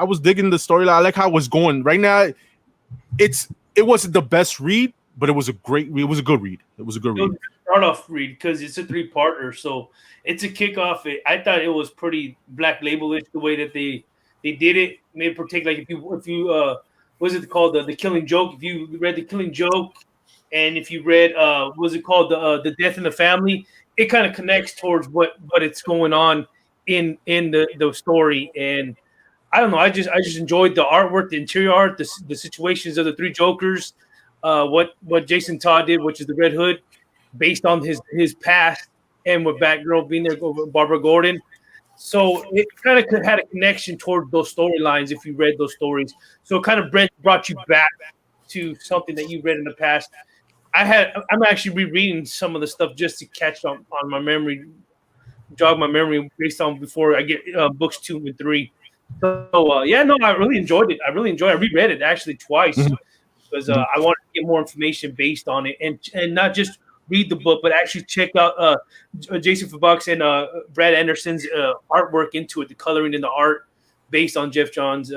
was digging the storyline. I like how it was going. Right now, it wasn't the best read, but it was a great read. It was a good read. It was a good read. Start off read because it's a 3-parter, so it's a kickoff. I thought it was pretty Black Label-ish the way that they did it. Maybe protect like if you what's it called, the Killing Joke? If you read the Killing Joke, and if you read what's it called, the Death in the Family, it kind of connects towards what it's going on in the story. And I don't know, I just enjoyed the artwork, the interior art, the situations of the 3 Jokers, what Jason Todd did, which is the Red Hood, based on his past, and with Batgirl being there, Barbara Gordon. So it kind of had a connection toward those storylines if you read those stories. So it kind of brought you back to something that you read in the past. I'm actually rereading some of the stuff just to catch on my memory, jog my memory based on before I get books 2 and 3. So yeah, no, I really enjoyed it. I reread it actually twice because I wanted to get more information based on it and not just read the book, but actually check out Jason Fabux and Brad Anderson's artwork into it, the coloring and the art based on Jeff John's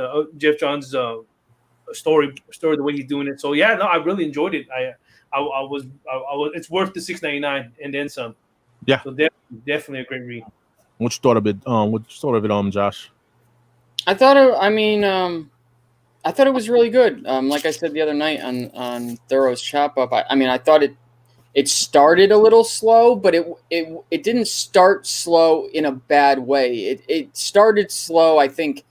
story, the way he's doing it. So yeah, no, I really enjoyed it. I was it's worth the $6.99 and then some. Yeah. So definitely a great read. What you thought of it? Josh? I thought it was really good. Like I said the other night on Thoro's Chop Up, I thought it started a little slow, but it didn't start slow in a bad way. It started slow, I think,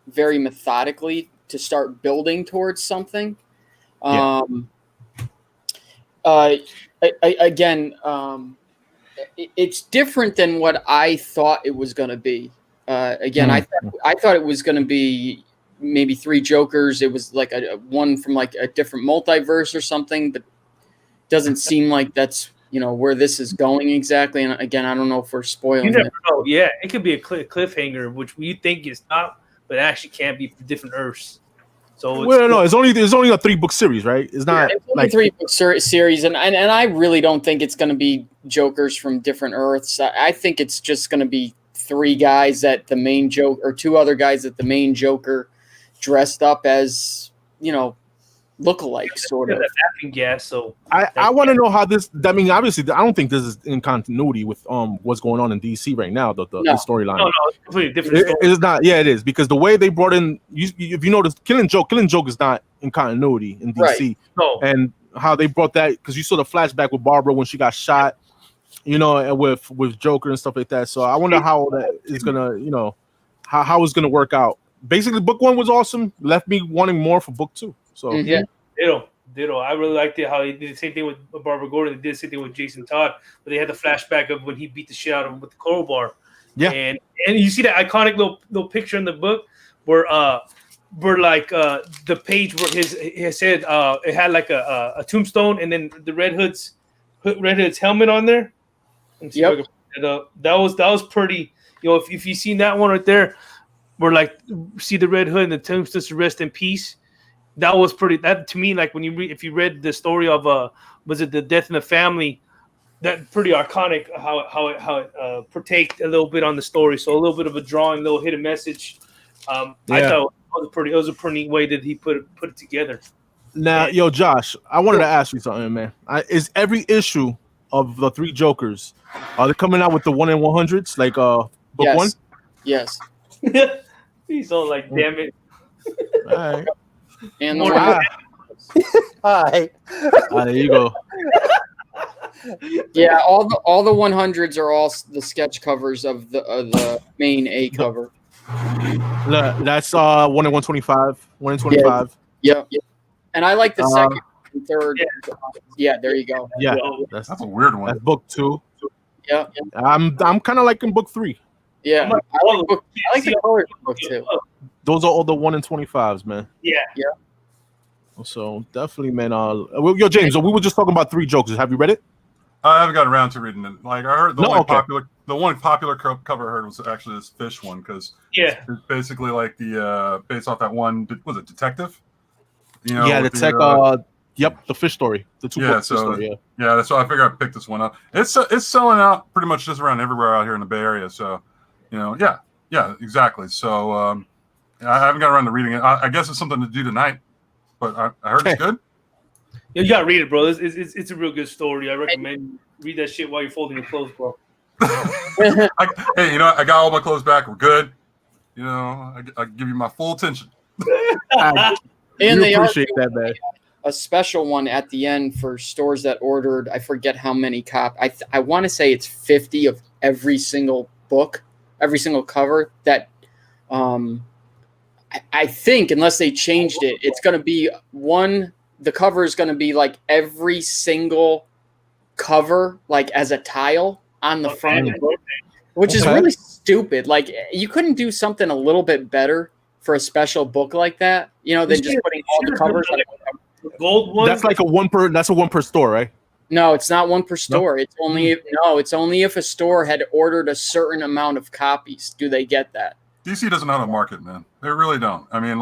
very methodically to start building towards something. Yeah. It's different than what I thought it was going to be. I thought it was going to be maybe 3 Jokers. It was like one from like a different multiverse or something, but doesn't seem like that's where this is going exactly. And again, I don't know if we're spoiling. You never know. Yeah, it could be a cliffhanger, which we think is not, but it actually can be for different Earths. So it's only a 3-book series, right? It's not like 3-book series, and I really don't think it's going to be Jokers from different Earths. I think it's just going to be 3 guys that the main Joker, or 2 other guys that the main Joker dressed up as, look-alike, sort of. So I want to know how this. I mean, obviously, I don't think this is in continuity with what's going on in DC right now. The storyline. No, it's completely different. It's not. Yeah, it is, because the way they brought in, if you notice, Killing Joke is not in continuity in DC. Right. No. And how they brought that, because you saw the flashback with Barbara when she got shot, and with Joker and stuff like that. So I wonder how that is gonna, how it's gonna work out. Basically, book 1 was awesome. Left me wanting more for book 2. So yeah, ditto. I really liked it how he did the same thing with Barbara Gordon. They did the same thing with Jason Todd, but they had the flashback of when he beat the shit out of him with the crowbar. Yeah, and you see that iconic little picture in the book where like the page where he said it had like a tombstone and then the Red Hood's helmet on there. Yep. That was pretty. If you seen that one right there, where like see the Red Hood and the tombstone to rest in peace. That was pretty. That to me, like when if you read the story of was it the death in the family, that pretty iconic. How it partaked a little bit on the story. So a little bit of a drawing, little hidden message. I thought it was a pretty neat way that he put it together. Now, Josh, I wanted to ask you something, man. Is every issue of the 3 Jokers, are they coming out with the 1 in 100s like book 1? Yes. He's all like, damn it. All right. And Hi. There you go. Yeah, all the 100s are all the sketch covers of the main A cover. That's 1 in 125. 1 in 25. Yeah. And I like the second and third. Yeah, there you go. Yeah, that's a weird one. That's book 2. Yeah. I'm kind of liking book 3. Yeah, I like the color book too. Those are all the 1 in 25s, man. Yeah. So definitely, man. James, we were just talking about 3 Jokers. Have you read it? I haven't gotten around to reading it. Like I heard the one popular cover I heard was actually this fish one, because it's basically like the based off that one. Was it Detective? The fish story. The 2-book story. Yeah. That's why I figured I'd pick this one up. It's selling out pretty much just around everywhere out here in the Bay Area. So, yeah, exactly. So I haven't got around to reading it. I guess it's something to do tonight, but I heard it's good. Yeah, you gotta read it, bro. It's a real good story. I recommend you read that shit while you're folding your clothes, bro. I got all my clothes back. We're good. I give you my full attention. And they appreciate that, man. A special one at the end for stores that ordered, I forget how many I want to say it's 50 of every single book, every single cover that I think, unless they changed it, it's going to be the cover is going to be like every single cover, like as a tile on the front, which is stupid. Like, you couldn't do something a little bit better for a special book like that, you know, than just putting all the covers on the gold one. That's like a one per store, right? No, it's not one per store. It's only it's only if a store had ordered a certain amount of copies. Do they get that? DC doesn't know how to market, man. They really don't. I mean,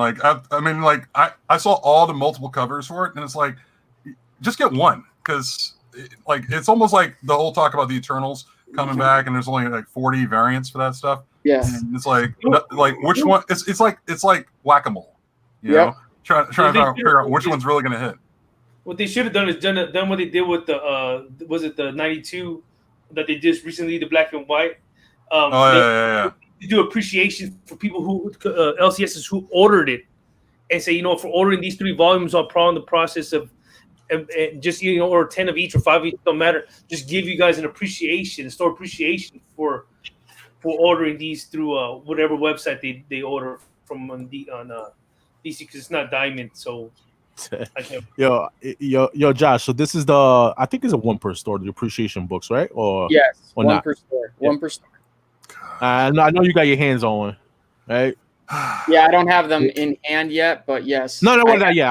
I saw all the multiple covers for it, and it's like, just get one, because like it's almost like the whole talk about the Eternals coming back, and there's only like 40 variants for that stuff. Yeah, and it's like which one? It's like whack-a-mole, you know, trying to figure out which one's really going to hit. What they should have done is done what they did with the was it the 92 that they just recently, the black and white. They do appreciation for people who LCSs who ordered it, and say, you know, for ordering these 3 volumes, I'll probably in the process of and just, you know, or 10 of each or 5 of each, don't matter. Just give you guys an appreciation, store appreciation for ordering these through whatever website they order from on DC, because it's not Diamond, so. Yo, Josh. So this is I think it's a one per store, the appreciation books, right? Or yes, or one not? per store, one per store. I know you got your hands on one, right? Yeah, I don't have them in hand yet, but yes. No, I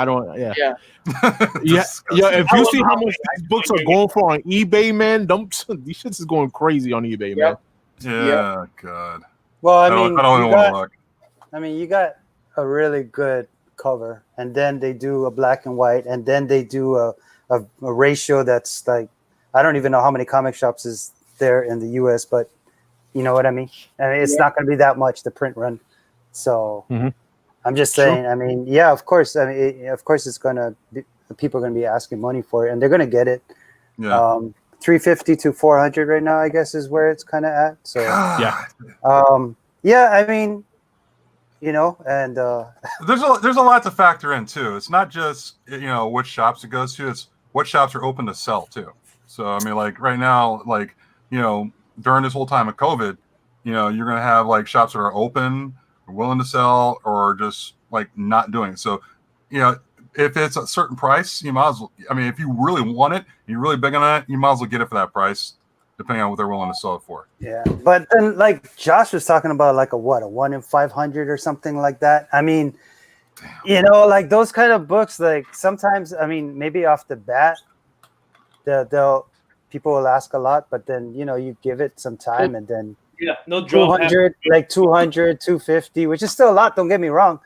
don't. Yeah. Yeah. If you see how much these books are going for on eBay, man, these shits is going crazy on eBay, man. Yeah, God. Well, I don't even want to look. I mean, you got a really good cover, and then they do a black and white, and then they do a ratio that's like, I don't even know how many comic shops is there in the US, but you know what I mean? It's not going to be that much, the print run. So I'm just saying, I mean, yeah, of course. I mean, of course it's going to be, people are going to be asking money for it, and they're going to get it. Yeah. 350 to 400 right now, I guess, is where it's kind of at. So yeah. I mean, you know, and there's a lot to factor in too. It's not just, you know, which shops it goes to, it's what shops are open to sell too. So I mean, like right now, like, you know, during this whole time of COVID, you know, you're gonna have like shops that are open, willing to sell, or just like not doing it. So, you know, if it's a certain price, you might as well, I mean, if you really want it, you're really big on it, you might as well get it for that price, depending on what they're willing to sell it for. Yeah, but then like Josh was talking about like a 1 in 500 or something like that. I mean, you know, like those kind of books, like sometimes, I mean, maybe off the bat, people will ask a lot, but then, you know, you give it some time, and then no 200, like 200, 250, which is still a lot, don't get me wrong,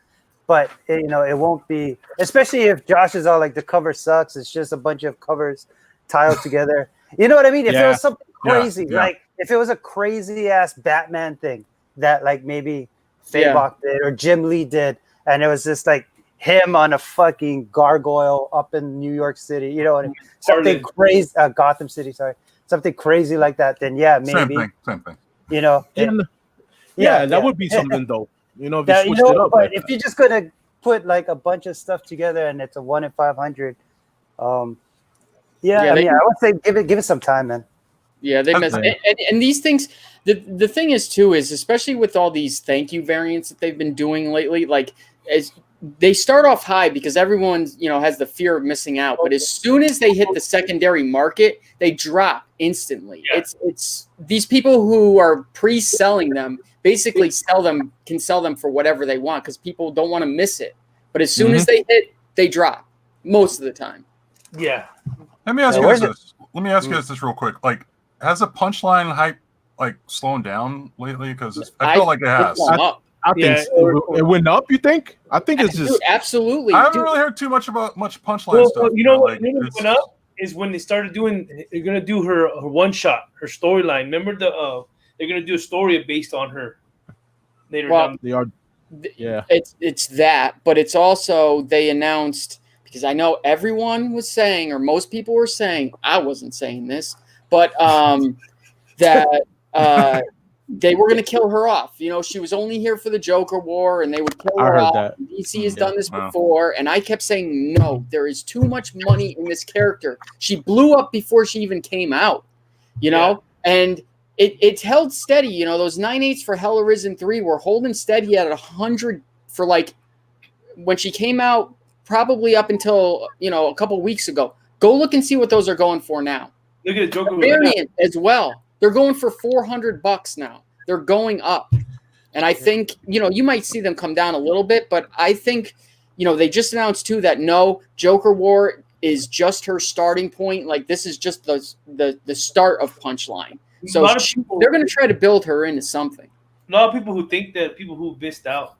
but you know, it won't be, especially if Josh is all like, the cover sucks, it's just a bunch of covers tiled together. You know what I mean? If it was something crazy, like if it was a crazy ass Batman thing that like maybe Fabok did or Jim Lee did, and it was just like him on a fucking gargoyle up in New York City, you know, and something crazy, Gotham City, sorry, something crazy like that, then maybe. Same thing. You know, that would be something though. You know, if you switched it up. But if you're just gonna put like a bunch of stuff together and it's a 1 in 500, I mean, I would say give it some time, man. Yeah, they mess and these things. The thing is too is, especially with all these thank you variants that they've been doing lately, like as they start off high because everyone, you know, has the fear of missing out, but as soon as they hit the secondary market, they drop instantly. Yeah. It's these people who are pre-selling them basically can sell them for whatever they want because people don't want to miss it. But as soon as they hit, they drop most of the time. Yeah. Let me ask you this. Let me ask you this real quick. Like, has the punchline hype like slowing down lately? Because I feel like it has. I think it went up. You think? I think it's just absolutely. I haven't really heard too much about punchline stuff. You know what? What went up is when they started doing. They're gonna do her one shot, her storyline. Remember they're gonna do a story based on her later down. They are. Yeah. It's that, but it's also they announced, because I know everyone was saying, or most people were saying, I wasn't saying this, but that they were going to kill her off. You know, she was only here for the Joker War, and they would kill her off. That. DC has done this before, and I kept saying, no, there is too much money in this character. She blew up before she even came out, you know, and it's held steady. You know, those 9/8 for Hell Arisen 3 were holding steady at 100 for like when she came out, probably up until, you know, a couple weeks ago. Go look and see what those are going for now. Look at the Joker variant as well. They're going for $400 now. They're going up. And I think, you might see them come down a little bit, but I think, they just announced too that no, Joker War is just her starting point. Like this is just the start of Punchline. So they're going to try to build her into something. A lot of people who think that people who missed out.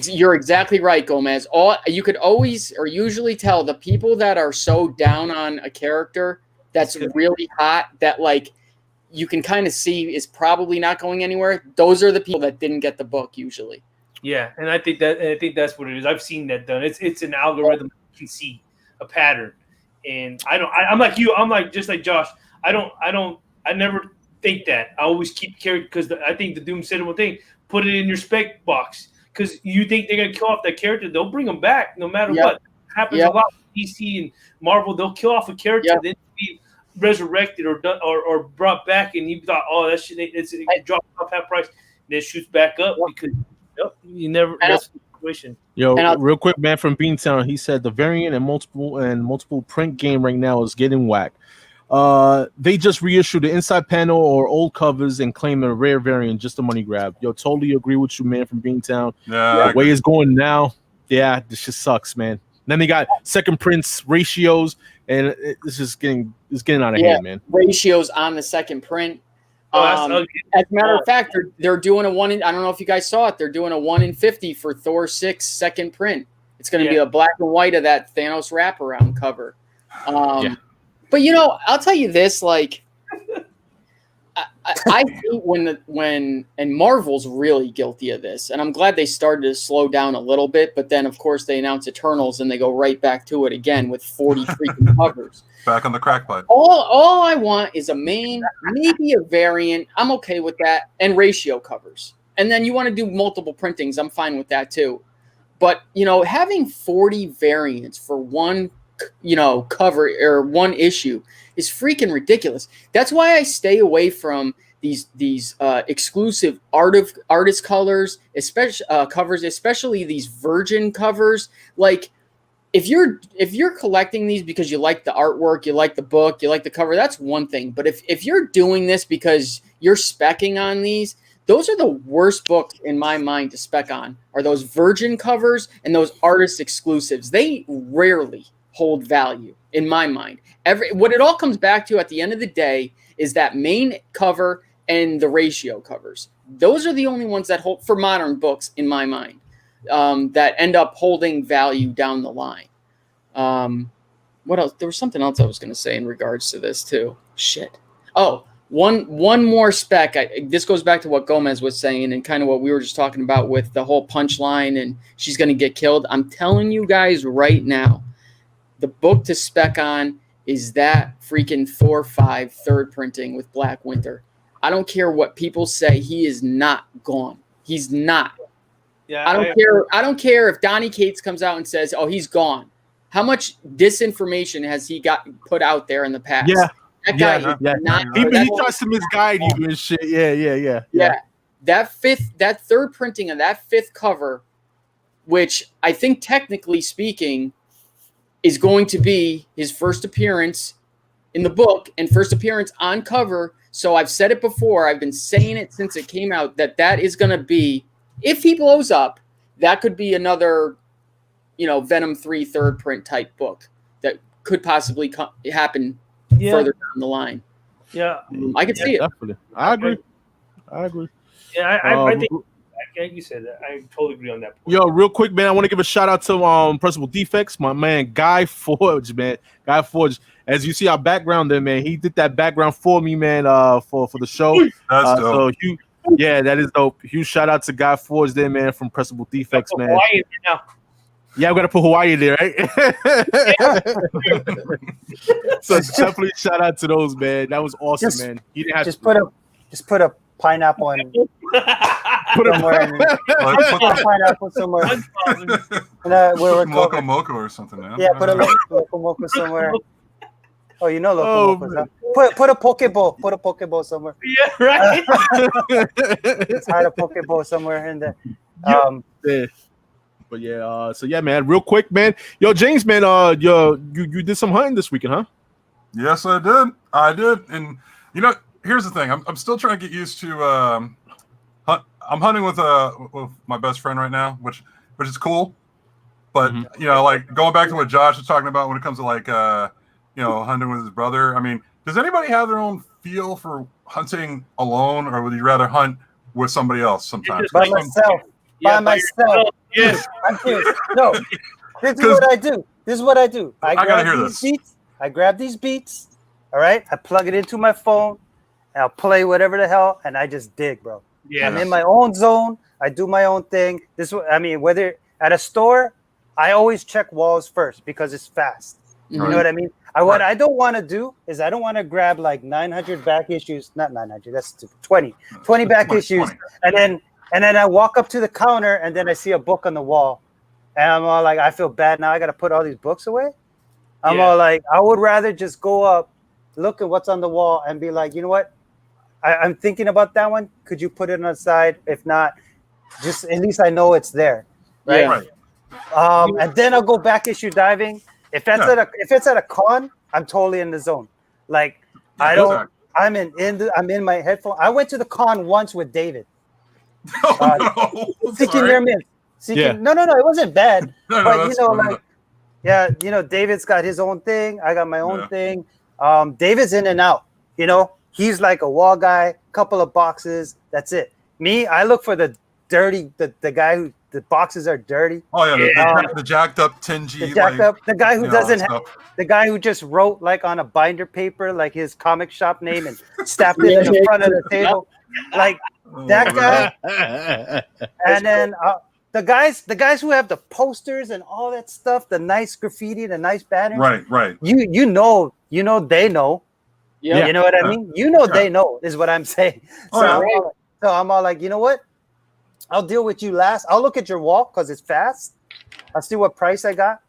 You're exactly right, Gomez. You could always or usually tell the people that are so down on a character that's really hot that like you can kind of see is probably not going anywhere. Those are the people that didn't get the book usually. Yeah, and I think that's what it is. I've seen that done. It's an algorithm that you can see a pattern, and I'm like you. I'm like just like Josh. I never think that. I always keep character because I think the Doom said one thing: put it in your spec box because you think they're gonna kill off that character. They'll bring them back no matter what. It happens a lot with DC and Marvel. They'll kill off a character, then be resurrected or brought back, and you thought, oh, that shit, it dropped off half price, then it shoots back up because you never. That's the situation. Yo, real quick, man, from Beantown, he said the variant and multiple print game right now is getting whack. They just reissued the inside panel or old covers and claim a rare variant, just a money grab. Yo, totally agree with you, man, from Beantown. The way it's going now, this shit sucks, man. Then they got second prints ratios, and it's just getting out of hand, man. Ratios on the second print. As a matter of fact, they're doing a 1 in. I don't know if you guys saw it. They're doing a 1 in 50 for Thor 6 second print. It's going to be a black and white of that Thanos wraparound cover. But I'll tell you this: like, I think when Marvel's really guilty of this, and I'm glad they started to slow down a little bit. But then, of course, they announce Eternals, and they go right back to it again with 40 freaking covers. Back on the crack pipe. All I want is a main, maybe a variant. I'm okay with that, and ratio covers. And then you want to do multiple printings, I'm fine with that too. But having 40 variants for one, cover or one issue is freaking ridiculous. That's why I stay away from these exclusive artist colors, especially covers, especially these virgin covers. Like, if you're collecting these because you like the artwork, you like the book, you like the cover, that's one thing. But if you're doing this because you're speccing on these, those are the worst books in my mind to spec on, are those virgin covers and those artist exclusives. They rarely hold value in my mind. What it all comes back to at the end of the day is that main cover and the ratio covers. Those are the only ones that hold for modern books in my mind. That end up holding value down the line. What else? There was something else I was going to say in regards to this too. Shit. Oh, one more spec. This goes back to what Gomez was saying and kind of what we were just talking about with the whole Punchline and she's going to get killed. I'm telling you guys right now, the book to spec on is that freaking Thor 5 third printing with Black Winter. I don't care what people say. He is not gone. He's not. Yeah, I don't care if Donny Cates comes out and says, "Oh, he's gone." How much disinformation has he got put out there in the past? Yeah, that guy he tries to misguide you and shit. Yeah. That third printing of that fifth cover, which I think technically speaking, is going to be his first appearance in the book and first appearance on cover. So I've said it before. I've been saying it since it came out that is going to be. If he blows up, that could be another, Venom 3 third print type book that could possibly happen further down the line. Yeah, I could see it. Definitely. I agree. Yeah, I think, like you said, I totally agree on that point. Yo, real quick, man, I want to give a shout out to Pressable Defects, my man Guy Forge, man. Guy Forge. As you see our background there, man, he did that background for me, man, for the show. That's dope. So yeah, that is dope. Huge shout out to Guy Forge there, man, from Pressable Defects, man. Hawaii now. Yeah, we gotta put Hawaii there, right? So definitely shout out to those, man. That was awesome, man. He didn't have just put a pineapple in. Put a pineapple somewhere. Moco Moco or something, man. Yeah, put a Loco Moco somewhere. Oh, Loco Mocos, huh? Put a Pokeball. Put a Pokeball somewhere. Yeah, right. It's hard a Pokeball somewhere in there. Yeah. But yeah, so yeah, man, real quick, man. Yo, James, man, you did some hunting this weekend, huh? Yes, I did. And here's the thing. I'm still trying to get used to. I'm hunting with my best friend right now, which is cool. But you know, like going back to what Josh was talking about when it comes to like you know, hunting with his brother. I mean, does anybody have their own feel for hunting alone, or would you rather hunt with somebody else sometimes? By myself. Yeah, by myself. Yes. I'm serious. No, this is what I do. I gotta hear these this. beats. I grab these beats. All right. I plug it into my phone. And I'll play whatever the hell, and I just dig, bro. Yeah. I'm in my own zone. I do my own thing. I mean, whether at a store, I always check walls first because it's fast. You know what I mean? What I don't want to do is I don't want to grab like 900 back issues, not 900, that's 20 back issues. 20. And then I walk up to the counter and then I see a book on the wall. And I'm all like, I feel bad now. I got to put all these books away. I'm all like, I would rather just go up, look at what's on the wall and be like, you know what? I'm thinking about that one. Could you put it on the side? If not, just at least I know it's there. Right. And then I'll go back issue diving. If it's at a con, I'm totally in the zone. Like I'm in my headphone. I went to the con once with David. Seeking near miss. No, it wasn't bad. But you know, like, you know, David's got his own thing. I got my own thing. David's in and out. You know, he's like a wall guy, couple of boxes. That's it. Me, I look for the dirty, the guy who the boxes are dirty. Oh yeah, the jacked up 10G. The guy who doesn't have, the guy who just wrote like on a binder paper like his comic shop name and stamped it in the front of the table, like that guy. And then the guys who have the posters and all that stuff, the nice graffiti, the nice banners. Right. You know they know. Yeah. You know what I mean? You know they know is what I'm saying. So I'm all like, you know what? I'll deal with you last. I'll look at your wall because it's fast. I'll see what price I got.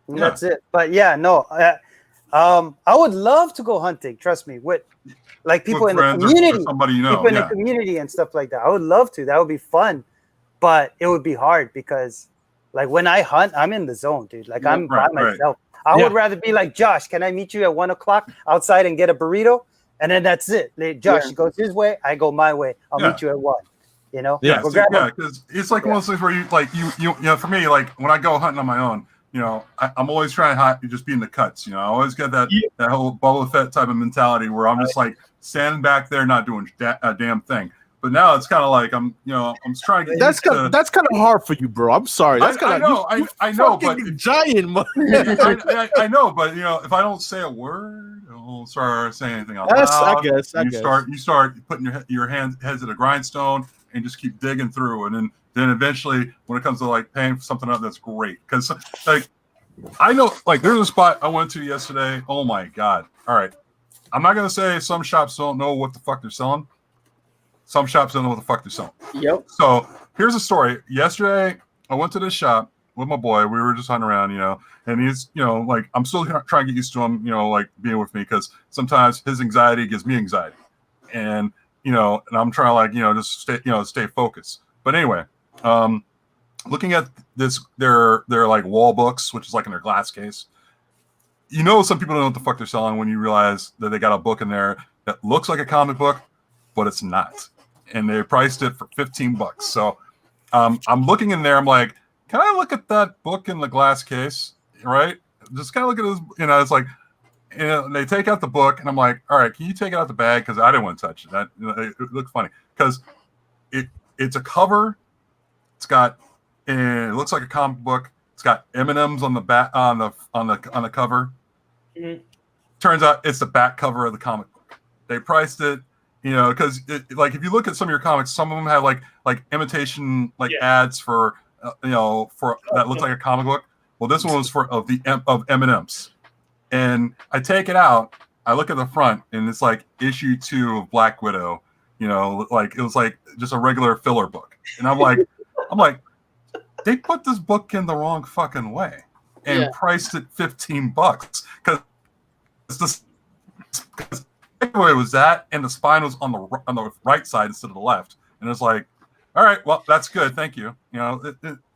And that's it. But yeah, no. I would love to go hunting. Trust me, with like people in the community, somebody you know, people in the community and stuff like that. I would love to. That would be fun, but it would be hard because, like, when I hunt, I'm in the zone, dude. Like I'm by myself. I would rather be like, Josh, can I meet you at 1 o'clock outside and get a burrito? And then that's it. Like, Josh goes his way, I go my way. I'll meet you at 1. You know, because it's like one of those things where you know, for me, like when I go hunting on my own, you know, I'm always trying to just be in the cuts. You know, I always get that whole Boba Fett type of mentality where I'm just like standing back there, not doing a damn thing. But now it's kind of like I'm trying to get that's kind of hard for you, bro. I'm sorry. That's kind of I know, but giant. I know, but you know, if I don't say a word, I won't start saying anything out loud. You start putting your heads at a grindstone and just keep digging through, and then eventually, when it comes to like paying for something up, that's great. Because like I know, like there's a spot I went to yesterday. Oh my god! All right, I'm not gonna say some shops don't know what the fuck they're selling. Some shops don't know what the fuck they're selling. Yep. So here's a story. Yesterday, I went to this shop with my boy. We were just hunting around, you know, and he's, you know, like I'm still trying to get used to him, you know, like being with me because sometimes his anxiety gives me anxiety, and you know, and I'm trying to like, you know, just stay focused. But anyway, looking at this, their like wall books, which is like in their glass case. You know, some people don't know what the fuck they're selling when you realize that they got a book in there that looks like a comic book, but it's not. And they priced it for $15. So I'm looking in there. I'm like, can I look at that book in the glass case? Right? Just kind of look at this. You know, it's like, and they take out the book, and I'm like, all right, can you take it out the bag? Because I didn't want to touch it. That it looked funny because it's a cover. It's got, and it looks like a comic book. It's got M&Ms on the back on the cover. Mm-hmm. Turns out it's the back cover of the comic book. They priced it, you know, because like if you look at some of your comics, some of them have like imitation ads for you know, for that looks like a comic book. Well, this one was of M&Ms. And I take it out, I look at the front, and it's like issue 2 of Black Widow, you know, like it was like just a regular filler book. And I'm like, they put this book in the wrong fucking way and priced it $15 because anyway, it was that, and the spine was on the right side instead of the left, and it's like, all right, well, that's good, thank you. You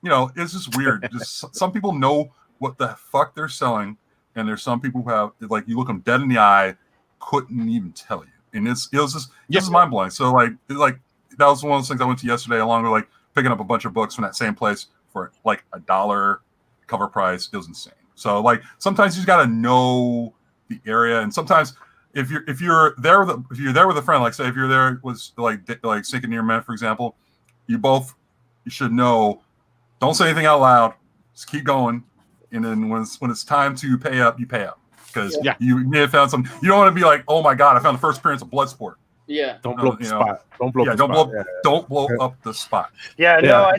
know, it's just weird. Just some people know what the fuck they're selling. And there's some people who have, like, you look them dead in the eye, couldn't even tell you. and it was just mind blowing. So like that was one of those things I went to yesterday, along with like picking up a bunch of books from that same place for like $1 cover price. It was insane. So like sometimes you just gotta know the area, and sometimes if you're there with a friend, like say if you're there was like Sinking Near Men, for example, you should know. Don't say anything out loud. Just keep going, and then when it's time to pay up, you pay up because you may have found some. You don't want to be like, oh my god, I found the first appearance of Bloodsport. Yeah. Don't blow up the spot. Don't blow up the spot. Yeah, no,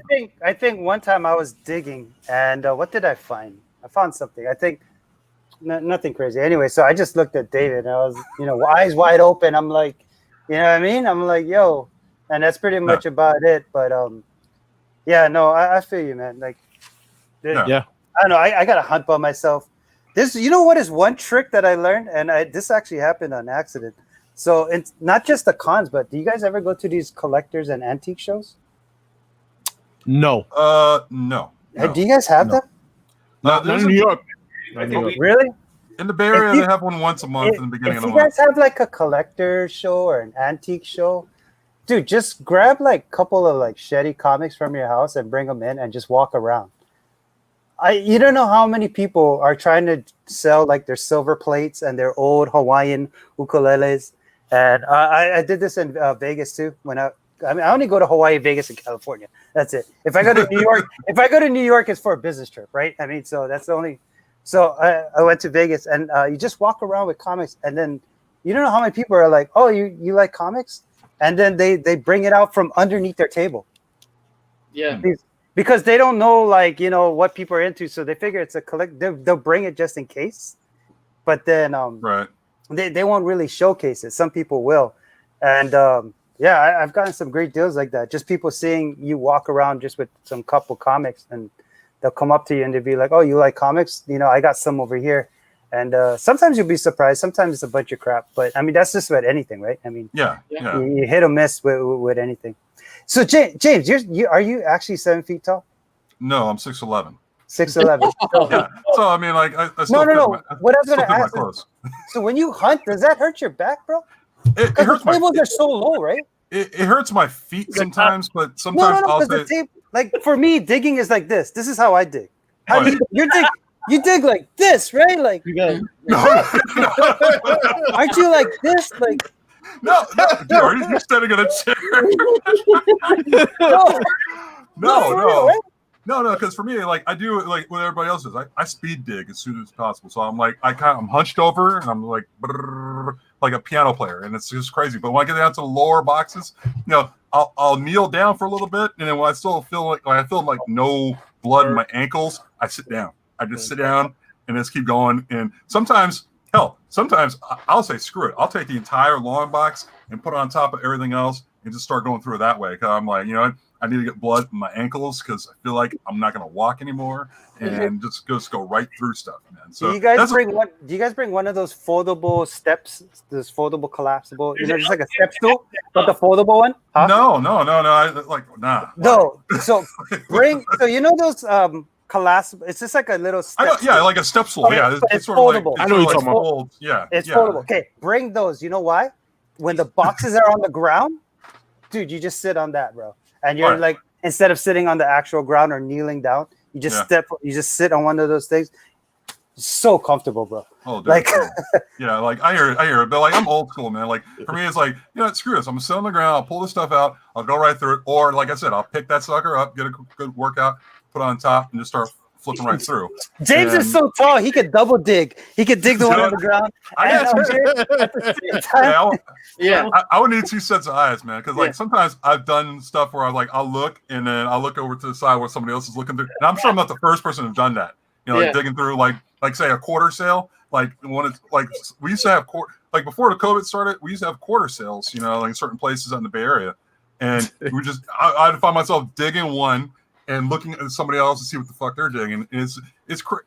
I think one time I was digging, and what did I find? I found something. I think nothing crazy. Anyway, so I just looked at David, and I was, eyes wide open. I'm like, you know what I mean? I'm like, yo, and that's pretty much about it. But yeah, no, I feel you, man. Like, I don't know. I got to hunt by myself. This, what is one trick that I learned, and this actually happened on accident. So it's not just the cons, but do you guys ever go to these collectors and antique shows? No. No. Do you guys have them? Not in New York. Really? In the Bay Area, they have one once a month in the beginning of the month. If you guys have like a collector show or an antique show, dude, just grab like a couple of like shitty comics from your house and bring them in and just walk around. You don't know how many people are trying to sell like their silver plates and their old Hawaiian ukuleles. And I did this in Vegas too. I only go to Hawaii, Vegas, and California. That's it. If I go to New York, it's for a business trip, right? I mean, so that's the only. So I went to Vegas, and you just walk around with comics, and then you don't know how many people are like, "Oh, you like comics?" And then they bring it out from underneath their table. Yeah. Because they don't know what people are into, so they figure it's a collect. They'll bring it just in case, but then right. They won't really showcase it. Some people will, and I've gotten some great deals like that. Just people seeing you walk around just with some couple comics, and they'll come up to you and they'll be like, "Oh, you like comics? I got some over here." And sometimes you'll be surprised. Sometimes it's a bunch of crap, but I mean that's just about anything, right? I mean, you hit or miss with anything. So James, are you actually 7 feet tall? No, I'm 6'11". 6'11". Yeah. So I mean, like, I still no. What I was still going to ask is, so when you hunt, does that hurt your back, bro? It hurts the tables are so low, right? It hurts my feet sometimes, but sometimes I'll say, like for me, digging is like this. This is how I dig. You dig like this, right? Like, aren't you like this? Like, no, dude, are you standing in a chair? No, because for me, like I do like what everybody else does. I speed dig as soon as possible. So I'm like I'm hunched over and I'm like like a piano player, and it's just crazy. But when I get down to the lower boxes, I'll kneel down for a little bit, and then when I still feel like no blood in my ankles, I sit down. I just sit down and just keep going. And sometimes I'll say screw it. I'll take the entire long box and put it on top of everything else and just start going through it that way. Because I'm like, I need to get blood in my ankles because I feel like I'm not going to walk anymore, and just go right through stuff, man. So do you guys bring one of those foldable steps, those foldable collapsible, just like a step stool, but the foldable one? Huh? No. No. So those collapsible. It's just like a little step. Like a step stool. Yeah, it's sort foldable. I know you're talking about. Yeah, it's foldable. Okay, bring those. You know why? When the boxes are on the ground, dude, you just sit on that, bro. And you're like, instead of sitting on the actual ground or kneeling down, you just you just sit on one of those things. So comfortable, bro. Oh, dude. Like, like I hear it, but like I'm old school, man. Like for me, it's like, screw this. I'm gonna sit on the ground, I'll pull this stuff out, I'll go right through it. Or like I said, I'll pick that sucker up, get a good workout, put it on top, and just start flipping right through. James is so tall, he could double dig. He could dig the one on the ground. I would need 2 sets of eyes, man. Because like sometimes I've done stuff where I'll look and then I'll look over to the side where somebody else is looking through. And I'm sure I'm not the first person who's done that. Like digging through like say a quarter sale. Like when it's like we used to have like before the COVID started, we used to have quarter sales, like in certain places in the Bay Area. And we just I'd find myself digging one and looking at somebody else to see what the fuck they're digging. And it's crazy.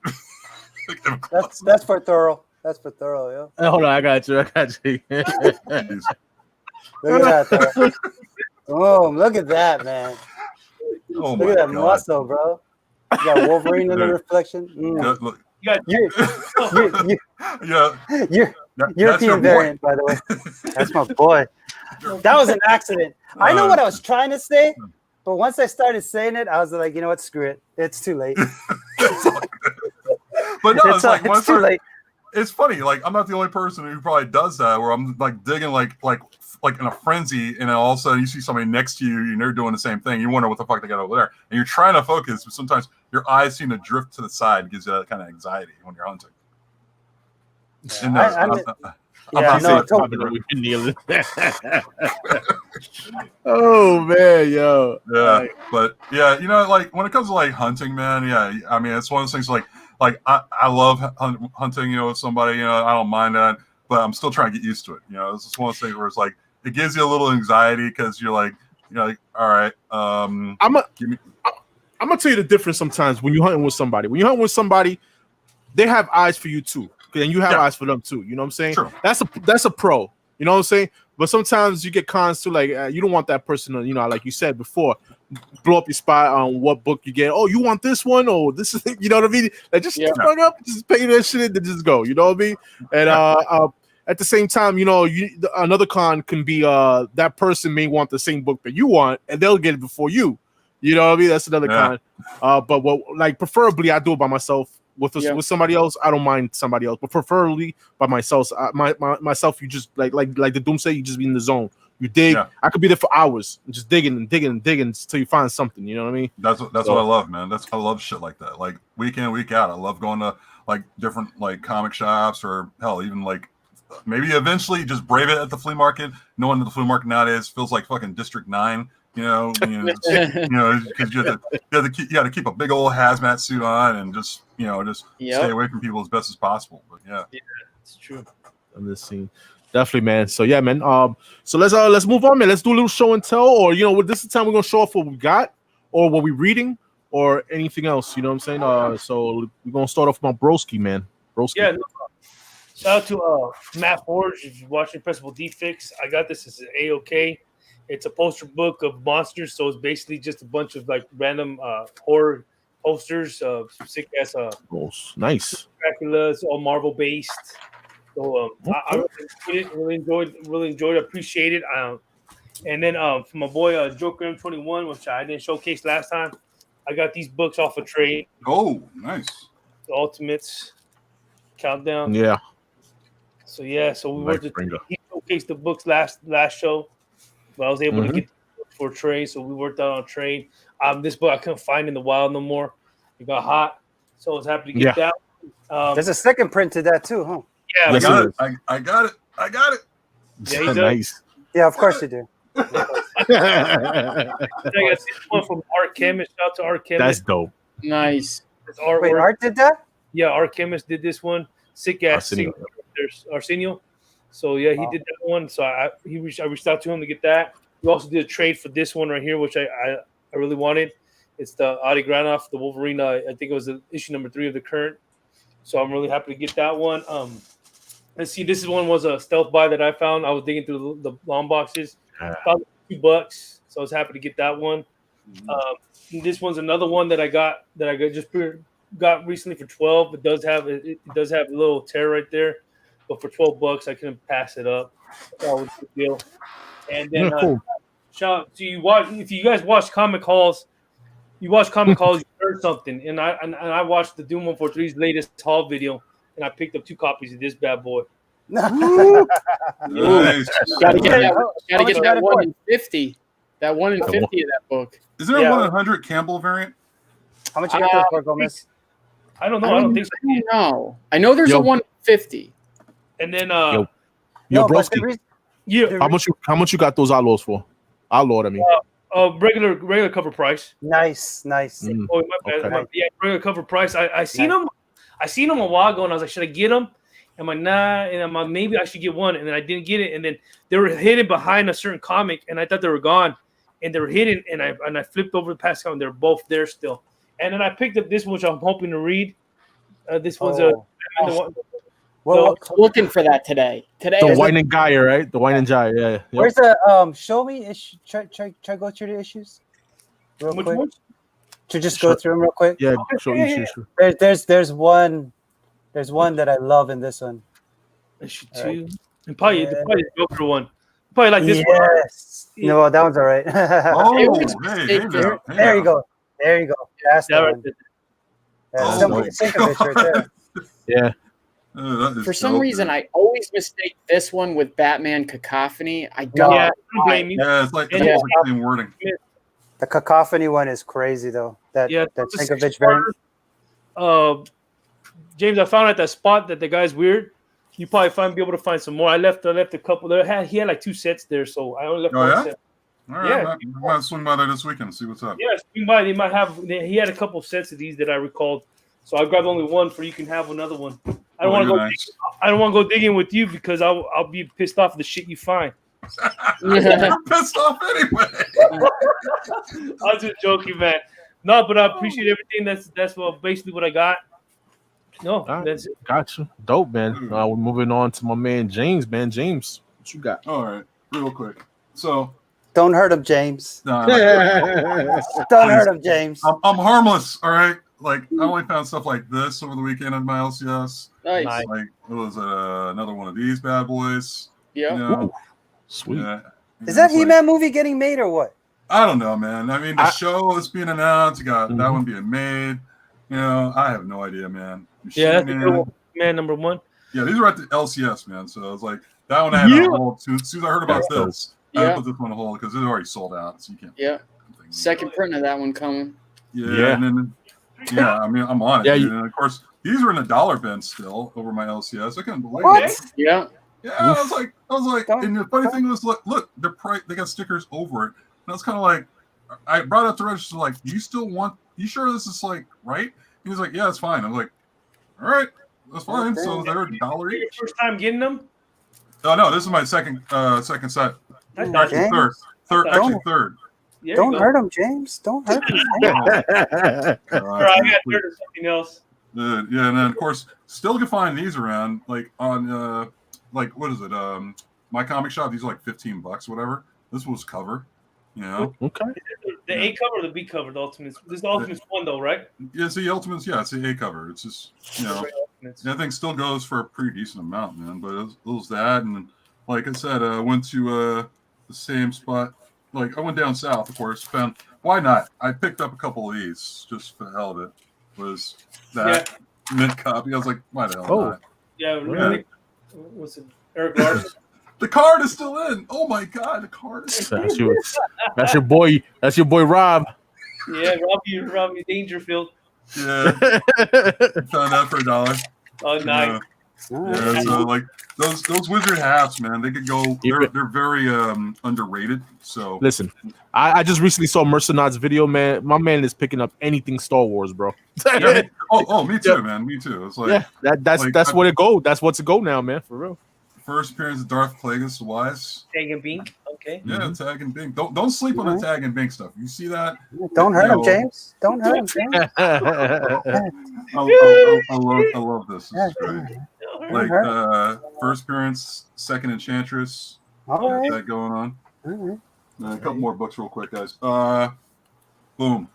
That's for Thoro. That's for Thoro, yeah. Hold on, I got you. Look at that, Thoro. Oh, look at that, man. Oh, look at that muscle, bro. You got Wolverine in the reflection. Look. European variant, by the way. That's my boy. That was an accident. I know what I was trying to say, but once I started saying it, I was like, you know what? Screw it. It's too late. But no, it's like it's too late. It's funny. Like I'm not the only person who probably does that. Where I'm like digging like in a frenzy, and then all of a sudden you see somebody next to you, and they're doing the same thing. You wonder what the fuck they got over there, and you're trying to focus, but sometimes your eyes seem to drift to the side. It gives you that kind of anxiety when you're hunting. Oh man, yo. Yeah, but yeah, you know, like when it comes to like hunting, man, yeah, I mean, it's one of those things like I love hunting, you know, with somebody, you know, I don't mind that, but I'm still trying to get used to it. You know, it's just one of those things where it's like it gives you a little anxiety because you're like, all right, I'm gonna tell you the difference sometimes when you're hunting with somebody. When you're hunting with somebody, they have eyes for you too, and you have eyes for them too. You know what I'm saying? True. That's a pro. You know what I'm saying? But sometimes you get cons too, like you don't want that person to, you know, like you said before, blow up your spot on what book you get. Oh, you want this one? Oh, this is, you know what I mean? Like just fuck up, just pay that shit in, and just go. You know what I mean? And at the same time, you know, another con can be that person may want the same book that you want, and they'll get it before you. You know what I mean? That's another con. But what, like, preferably I do it by myself. With somebody else, I don't mind somebody else, but preferably by myself. Myself, you just like the Doom say, you just be in the zone. You dig. Yeah. I could be there for hours, just digging until you find something. You know what I mean? That's what I love, man. I love shit like that. Like week in, week out. I love going to like different like comic shops, or hell, even like maybe eventually just brave it at the flea market. Knowing that the flea market nowadays feels like fucking District 9. You know, because you got to keep a big old hazmat suit on and just stay away from people as best as possible. But yeah, it's true. On this scene, definitely, man. So yeah, man. So let's move on, man. Let's do a little show and tell, or this is the time we're gonna show off what we got, or what we're reading, or anything else. You know what I'm saying? So we're gonna start off with my broski, man. Broski. Yeah. No, shout out to Matt Forge. If you're watching Pressable Defects, I got this. It's an A-OK. It's a poster book of monsters, so it's basically just a bunch of like random horror posters, sick ass. Nice. Dracula. It's all Marvel based. So I really enjoyed it, appreciate it. And then for my boy Joker M21, which I didn't showcase last time, I got these books off a trade. Oh, nice. The Ultimates Countdown. Yeah. So we were he showcased the books last show. But I was able to get for a trade, so we worked out on a trade. This book I couldn't find in the wild no more. It got hot, so I was happy to get that. There's a second print to that too, huh? Yeah, I got it. I got it. Yeah, he does. Nice. Yeah, of course you do. I got this one from Art Chemist. Shout out to Art Chemist. That's dope. Nice. Wait, Art did that? Yeah, Art Chemist did this one. Sick ass. There's Arsenio. So yeah, he did that one. So I reached out to him to get that. We also did a trade for this one right here, which I really wanted. It's the Adi Granoff, the Wolverine. I think it was issue number 3 of the current. So I'm really happy to get that one. Let's see. This one was a stealth buy that I found. I was digging through the long boxes. Found $2, so I was happy to get that one. This one's another one that I got got recently for $12. It does have a little tear right there. But for $12, I couldn't pass it up. That was a good deal. And then shout out to you. If you guys watch Comic Halls, you heard something. And I watched the Doom 143's latest haul video, and I picked up 2 copies of this bad boy. Nice. Gotta get that 1 in 50. That 1 in 50 of that book. Is there a 100 Campbell variant? How much you got those for, Gomez? I don't know. I don't think so. No. I know there's a 150. And then yo, broski. How much you got those outlaws for? Outlawed, I mean. Regular cover price. Nice. Oh, my bad. Okay. Yeah, regular cover price. I seen them a while ago, and I was like, should I get them? I'm like, nah. And I'm like, maybe I should get one. And then I didn't get it. And then they were hidden behind a certain comic, and I thought they were gone. And they were hidden. And I flipped over the past count. They're both there still. And then I picked up this one, which I'm hoping to read. This one's Well, looking for that today. The Wine and Guy, right? The Wine and Guy, yeah. Yep. Where's the show me issue? Try go through the issues real quick. One? To just go through them real quick. Yeah, show issues. There's one that I love in this one. Issue 2. And probably the Joker one. Probably like this one. Yes. No, that one's all right. There you go. There you go. That's the one. Sinkovich right there. Yeah. For some reason, I always mistake this one with Batman Cacophony. I don't. Yeah, don't blame me. Yeah, it's like the same wording. The Cacophony one is crazy though. That Sinkovich variant. James, I found at that spot that the guy's weird. You probably be able to find some more. I left a couple there. He had like 2 sets there, so I only left one set. All right, I might swing by there this weekend and see what's up. Yeah, swing by. They might have. He had a couple of sets of these that I recalled, so I grabbed only one for you can have another one. I don't want to go. Nice. I don't want to go digging with you because I'll be pissed off at the shit you find. You're pissed off anyway. I was just joking, man. No, but I appreciate everything. That's basically what I got. No, that's it. Gotcha. Dope, man. We're moving on to my man James. Man, James, what you got? All right, real quick. So don't hurt him, James. Nah, don't hurt him, James. I'm harmless. All right. Like I only found stuff like this over the weekend on my LCS. Nice. Like it was another one of these bad boys. Yeah. You know? Sweet. Yeah. Is that He-Man movie getting made or what? I don't know, man. I mean, the show is being announced. You got that one being made. You know, I have no idea, man. That's the good one, man. Number 1. Yeah, these are at the LCS, man. So I was like, that one I had on hold. As soon as I heard about this, I put this one on hold because it's already sold out. So you can't. Yeah. Second print of that one coming. Yeah. And then, I mean, I'm on it. Yeah. And of course, these were in the dollar bin still over my LCS. I couldn't believe it. Yeah. Yeah. I was like, and the funny thing was, look, they got stickers over it. And I was kind of like, I brought up the register, like, you sure this is like right? He was like, yeah, it's fine. I was like, all right, that's fine. So they're $1 each. Your first time getting them? Oh no, this is my second set. Actually, third. Yeah, don't hurt him, James. Don't hurt him. I got third or something else. Yeah, and then of course, still can find these around, like on like what is it? My comic shop. These are like $15, whatever. This was cover. You know, okay. The A cover or the B cover, the Ultimates. This is the Ultimates 1 though, right? Yeah, it's the Ultimates. Yeah, it's the A cover. It's just that thing still goes for a pretty decent amount, man. But it was that, and like I said, I went to the same spot. Like I went down south, of course. Found why not? I picked up a couple of these just for the hell of it. Was that mint copy? I was like, why the hell not? Yeah, really. What's it? Eric Larson. The card is still in. Oh my god, the card is still in. That's your boy. That's your boy Rob. Yeah, Robbie Dangerfield. Yeah. Found that for $1. Oh, nice. Yeah, so like those wizard hats, man, they could go. They're very underrated. So listen, I just recently saw Mercenod's video, man. My man is picking up anything Star Wars, bro. Me too, man. Me too. It's like that's what it go. That's what's to go now, man. For real. First appearance of Darth Plagueis Wise. Tag and Bink. Okay. Yeah, Tag and Bink. Don't sleep on the Tag and Bink stuff. You see that? Don't hurt him, James. Don't hurt him, James. I love this. This is great. Like first appearance, second Enchantress. All right. That going on. All right. A couple more books real quick, guys. Boom. All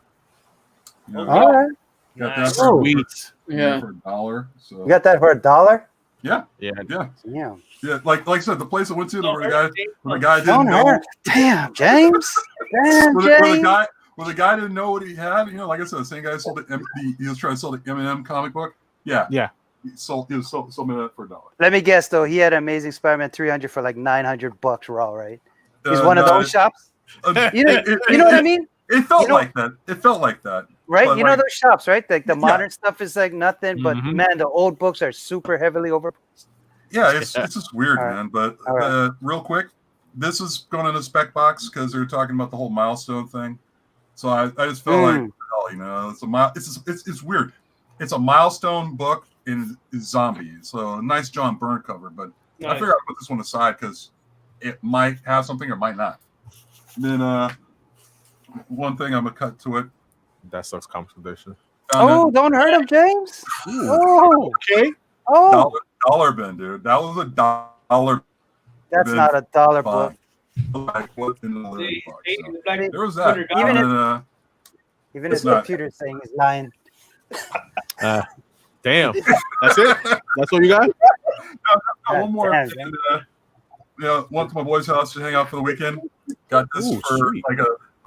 right. Got that for $1. So you got that for $1? Yeah. Like I said, the place I went to, where the guy didn't know. Damn, James. Where the guy didn't know what he had. You know, like I said, the same guy sold he was trying to sell the M&M comic book. Yeah. He sold me that for $1. Let me guess though, he had Amazing Spider-Man 300 for like $900 raw, right? He's one of those shops. You know what I mean? It felt like that. Right? But you know those shops, right? Like the modern stuff is like nothing, but man, the old books are super heavily overpriced. Yeah, it's just weird, man. But real quick, this is going in a spec box because they're talking about the whole milestone thing. So I just felt like, you know, it's weird. It's a milestone book in zombie. So a nice John Byrne cover, but I figured I'd put this one aside because it might have something or might not. And then one thing I'm gonna cut to it. That sucks. Competition. Don't hurt him, James. Oh, okay. Oh, dollar bin, dude. That was $1. That's not $1 book. Like what in the book? So, there was that. Even his computer saying he's lying. Damn. That's it. That's what you got. One more. Damn, And, went to my boy's house to hang out for the weekend. Got this for sweet. like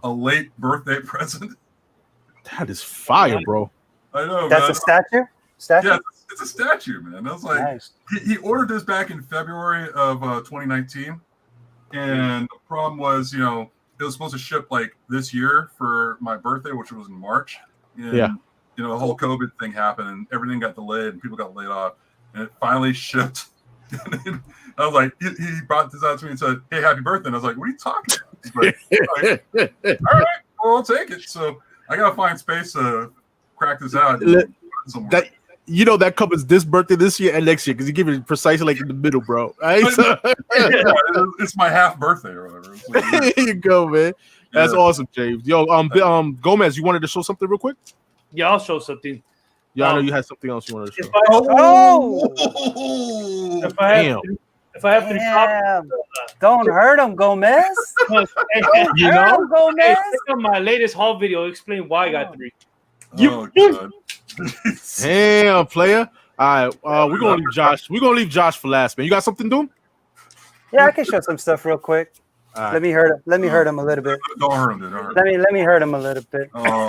a late birthday present. That is fire, bro. I know, That's man. a statue? Statue? Yeah, it's a statue, man. I was like, Nice. he ordered this back in February of 2019, and the problem was, it was supposed to ship like this year for my birthday, which was in March. And, Yeah. The whole COVID thing happened, and everything got delayed, and people got laid off, and it finally shipped. I was like, he brought this out to me and said, "Hey, happy birthday!" And I was like, "What are you talking about?" He's like, all right, well, I'll take it. So I gotta find space to crack this out. That that covers this birthday this year and next year because you give it precisely like in the middle, bro. Right? So, it's my half birthday or whatever. So, there you go, man. That's awesome, James. Yo, Gomez, you wanted to show something real quick? Yeah, I'll show something. Yeah, I know you had something else you wanted to show. If I have to Damn. Don't hurt him, Gomez. Don't hurt him, Gomez. Check out my latest haul video. Explain why I got 3. Oh, God. Damn, player. All right, we're gonna leave Josh. We're gonna leave Josh for last, man. You got something to do? Yeah, I can show some stuff real quick. Right. Let me hurt him. Let me hurt him a little bit. Don't hurt him, dude. Don't hurt him. Let me hurt him a little bit. Oh.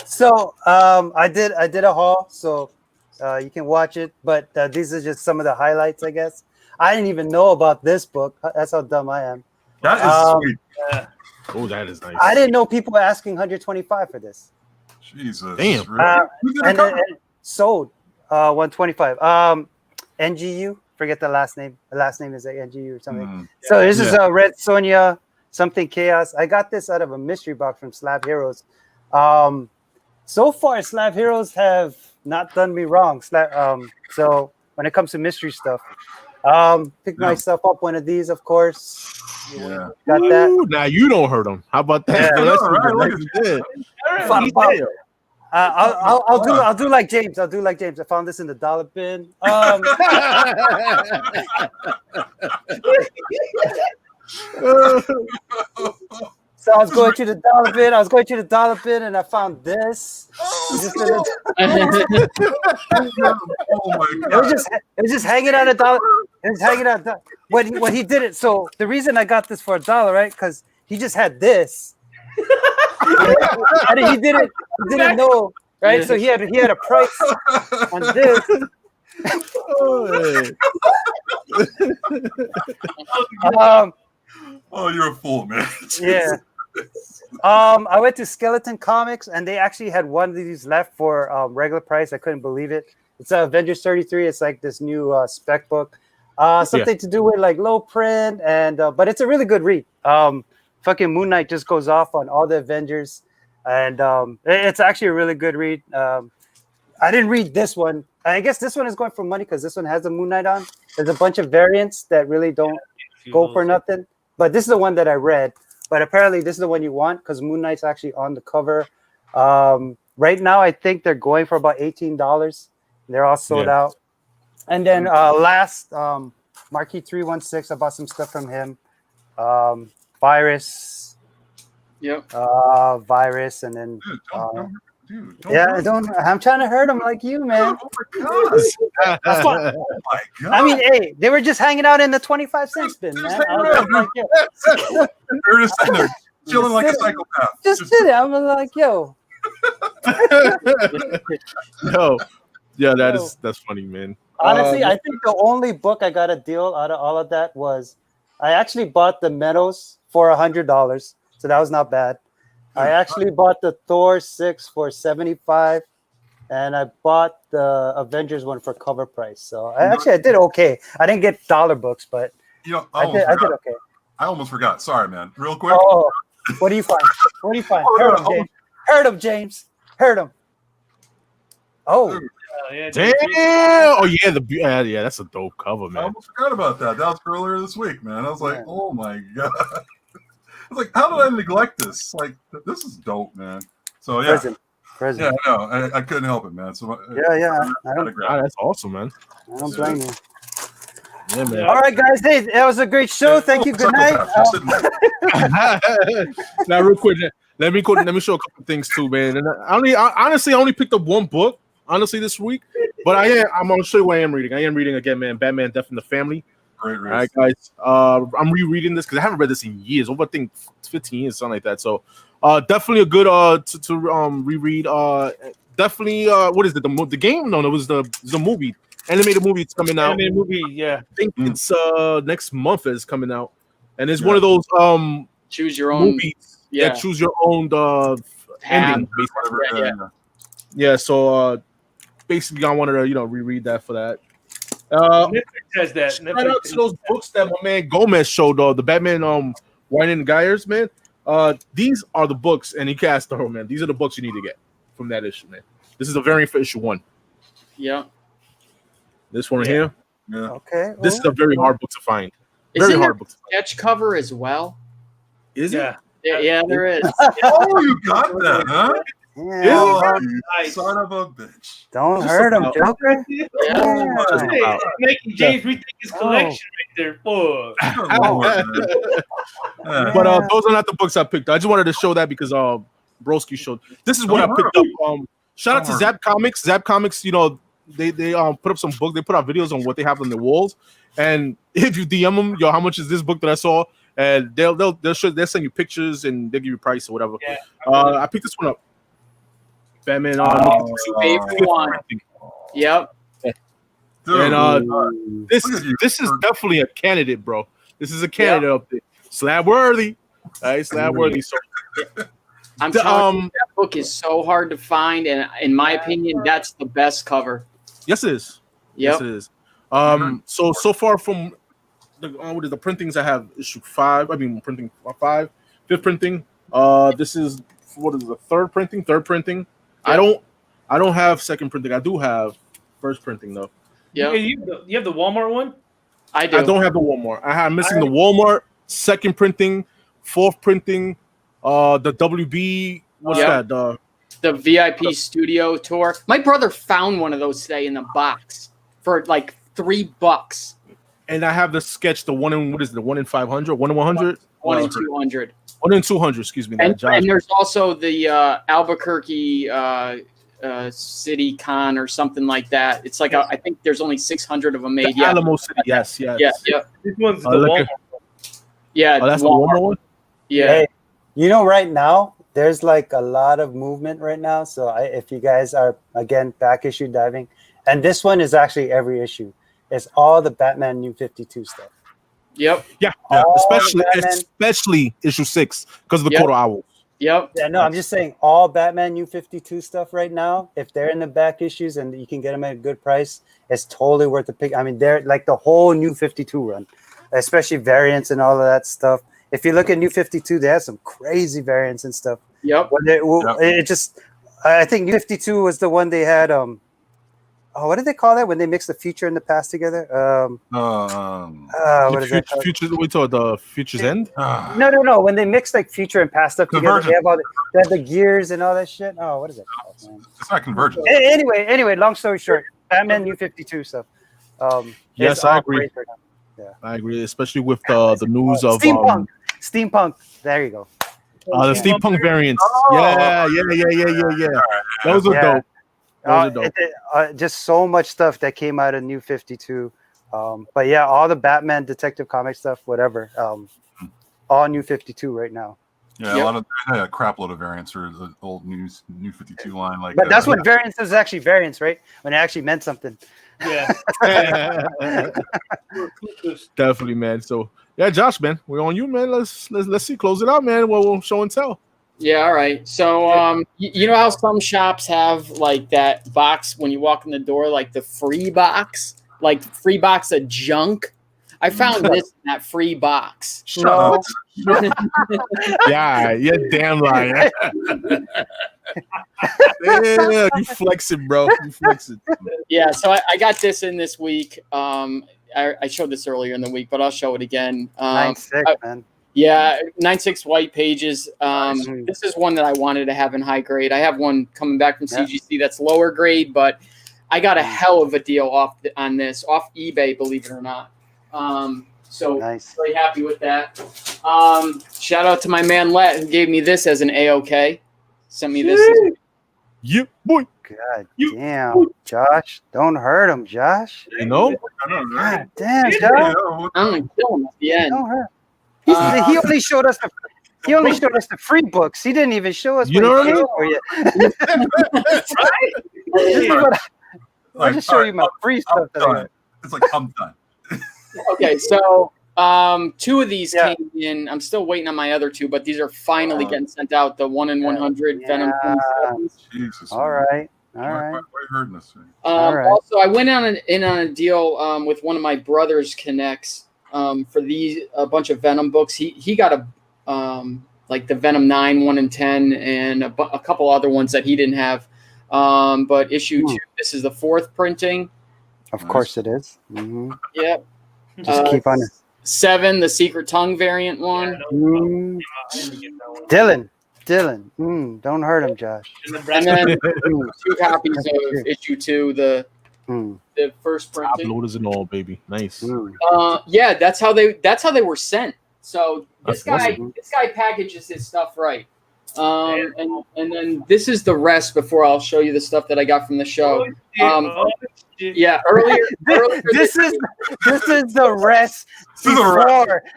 So I did a haul, so you can watch it. But these are just some of the highlights, I guess. I didn't even know about this book. That's how dumb I am. That is sweet. Oh, that is nice. I didn't know people were asking 125 for this. Jesus. Damn. Really? And sold 125. NGU. Forget the last name. The last name is like NGU or something. So this is a Red Sonja something chaos. I got this out of a mystery box from Slab Heroes. So far, Slab Heroes have not done me wrong. So when it comes to mystery stuff, pick myself up one of these, of course. Yeah. Got that. Ooh, now you don't hurt him. How about that? Yeah. I'll do like James. I found this in the dollar bin. So I was going to the dollar bin, and I found this. Oh my It God. was just hanging out $1. It was hanging out. When he did it. So the reason I got this for $1, right? Because he just had this, and he didn't know, right? So he had a price on this. Oh, you're a fool, man. Yeah. I went to Skeleton Comics, and they actually had one of these left for regular price. I couldn't believe it. It's Avengers 33. It's like this new spec book. Something to do with like low print, and but it's a really good read. Fucking Moon Knight just goes off on all the Avengers, and it's actually a really good read. I didn't read this one. I guess this one is going for money because this one has a Moon Knight on. There's a bunch of variants that really don't go for nothing, but this is the one that I read. But apparently this is the one you want because Moon Knight's actually on the cover. Right now, I think they're going for about $18. They're all sold out. And then last, Marquee 316, I bought some stuff from him. Virus. Yep. Virus, and then... Don't I'm trying to hurt him like you, man. Oh my That's why, God. I mean, hey, they were just hanging out in the 25-cent bin, man. I was like, yo. They're just sitting there chilling like a psychopath. Just did it. I was like, yo. No. Yeah, that's funny, man. Honestly, I think the only book I got a deal out of all of that was I actually bought the Meadows for $100, so that was not bad. I actually bought the Thor 6 for $75, and I bought the Avengers one for cover price. So I did okay. I didn't get dollar books, but I did okay. I almost forgot. Sorry, man. Real quick. Oh, what do you find? Heard him, James. Heard him. Oh. Damn! Oh yeah, yeah, that's a dope cover, I man. almost forgot about that. That was earlier this week, man. I was like, oh my God. I was like, how did I neglect this? Like, this is dope, man. So yeah. Present. Yeah, I know. I couldn't help it, man. So yeah. That's awesome, man. I don't blame you. Yeah, man. All right, guys. Hey, that was a great show. Thank you. Good night. Now, real quick, let me show a couple things too, man. And I honestly only picked up one book, honestly, this week. But I'm gonna show you what I am reading. I am reading again, man. Batman: Death in the Family. Great, All right, guys. I'm rereading this because I haven't read this in years, over I think 15 years, something like that. So, definitely a good to reread. Definitely. What is it? The game? No, it was the movie. Animated movie. It's coming out. Animated movie, yeah. I think it's next month is coming out, and it's one of those choose your own movies. Yeah, choose your own ending. Yeah. So basically, I wanted to reread that for that. Netflix has that. Shout out to those books that my man Gomez showed. The Batman Wine and Gyres, man. These are the books, and you can ask Thoro, man. These are the books you need to get from that issue, man. This is a variant for issue 1. Yeah. This one here. Yeah. Okay. This is a very hard book to find. Very Very hard book. Sketch cover as well. Is it? Yeah, there is. Oh, you got that, huh? Yeah. You son of a bitch. Don't hurt him, Joker. Making James rethink his collection right there. Boy. But those are not the books I picked. I just wanted to show that because Broski showed. This is what I picked up. Shout out to Zap Comics. Zap Comics, they put up some book. They put out videos on what they have on the walls. And if you DM them, how much is this book that I saw? And they'll send you pictures and they'll give you a price or whatever. Yeah, I picked this one up. Batman. Favorite one. Yep. And this is definitely a candidate, bro. This is a candidate up there. Slab worthy. Slab worthy. So I'm telling you, that book is so hard to find, and in my opinion, that's the best cover. Yes, it is. Yes, it is. So far from the printings, I have issue 5. I mean, printing 5, 5th printing. This is what is the third printing? I don't have second printing. I do have first printing though. Yeah. You have the Walmart one? I do. I don't have the Walmart. I'm missing the Walmart second printing, 4th printing, the WB. What's that? The VIP studio tour. My brother found one of those today in the box for like $3. And I have the sketch, the one in 500, 1 in 100, 1 in 200. 1 in 200. Excuse me. And there's also the Albuquerque City Con or something like that. It's like I think there's only 600 of them made. The Alamo City. Yes. Yeah. This one's the Walmart. Yeah. That's the Walmart one. Yeah. Hey, right now there's like a lot of movement right now. So if you guys are again back issue diving, and this one is actually every issue. It's all the Batman New 52 stuff. Yep. Yeah. Especially issue 6 because of the Total Owls. Yep. Yeah, no, I'm just saying all Batman New 52 stuff right now, if they're in the back issues and you can get them at a good price, it's totally worth the pick. I mean, they're like the whole New 52 run, especially variants and all of that stuff. If you look at New 52, they have some crazy variants and stuff. Yep. I think New 52 was the one they had. What did they call that when they mix the future and the past together? What is that called? Future? We talk the Future's End. No. When they mix like future and past stuff together, they have the gears and all that shit. Oh, what is that called, man? It's not Convergence. Anyway. Long story short, Batman New 52 stuff. Yes, I agree. Right now. Yeah, I agree, especially with the news of steampunk. There you go. The steampunk variants. Yeah. Those are dope. Just so much stuff that came out of New 52. But yeah, all the Batman Detective Comic stuff, whatever. All New 52 right now. Yeah, a crap load of variants for the old New 52 line. But that's what variants is actually variants, right? When it actually meant something. Yeah. Definitely, man. So yeah, Josh, man, we're on you, man. Let's see, close it out, man. We'll show and tell. Yeah, all right. So, you know how some shops have like that box when you walk in the door, like the free box, of junk? I found this in that free box. Shut up. Yeah, you're damn right. Yeah, you flexing, bro. You flexing. Yeah, so I got this in this week. I showed this earlier in the week, but I'll show it again. 9/6, man. Yeah, 9/6 white pages. This is one that I wanted to have in high grade. I have one coming back from CGC that's lower grade, but I got a hell of a deal off eBay, believe it or not. So nice. Really happy with that. Shout out to my man LETT who gave me this as an AOK. Sent me this. Yeah, boy. God You- damn, Josh. Don't hurt him, Josh. You know? I know, right? God damn, Yeah, Josh. I'm gonna kill him at the end. Don't hurt. Uh, He only showed us the free books. He didn't even show us You what know he what I paid mean? for yet. This is what I'll just show you my free stuff. I'm That I done. got. It's like I'm done. Okay, so two of these came in. I'm still waiting on my other two, but these are finally getting sent out. The 1 in 100 Venom 27s. Jesus. All man. right. All Why right. are you hurting us? Man? All right. Also, I went in on a deal with one of my brother's connects for a bunch of Venom books. He got a like the Venom 9, 1 in 10, and a couple other ones that he didn't have. But issue 2, this is the 4th printing. Of course it is. Mm-hmm. Yep. Just keep on. 7, the Secret Tongue variant one. Dylan. Don't hurt him, Josh. And then 2 copies of issue 2, the first Top printing. loaders and all, baby. Nice. Yeah, that's how they were sent. So this That's guy awesome. this guy packages his stuff right. And then this is the rest before I'll show you the stuff that I got from the show. Yeah, earlier This is the rest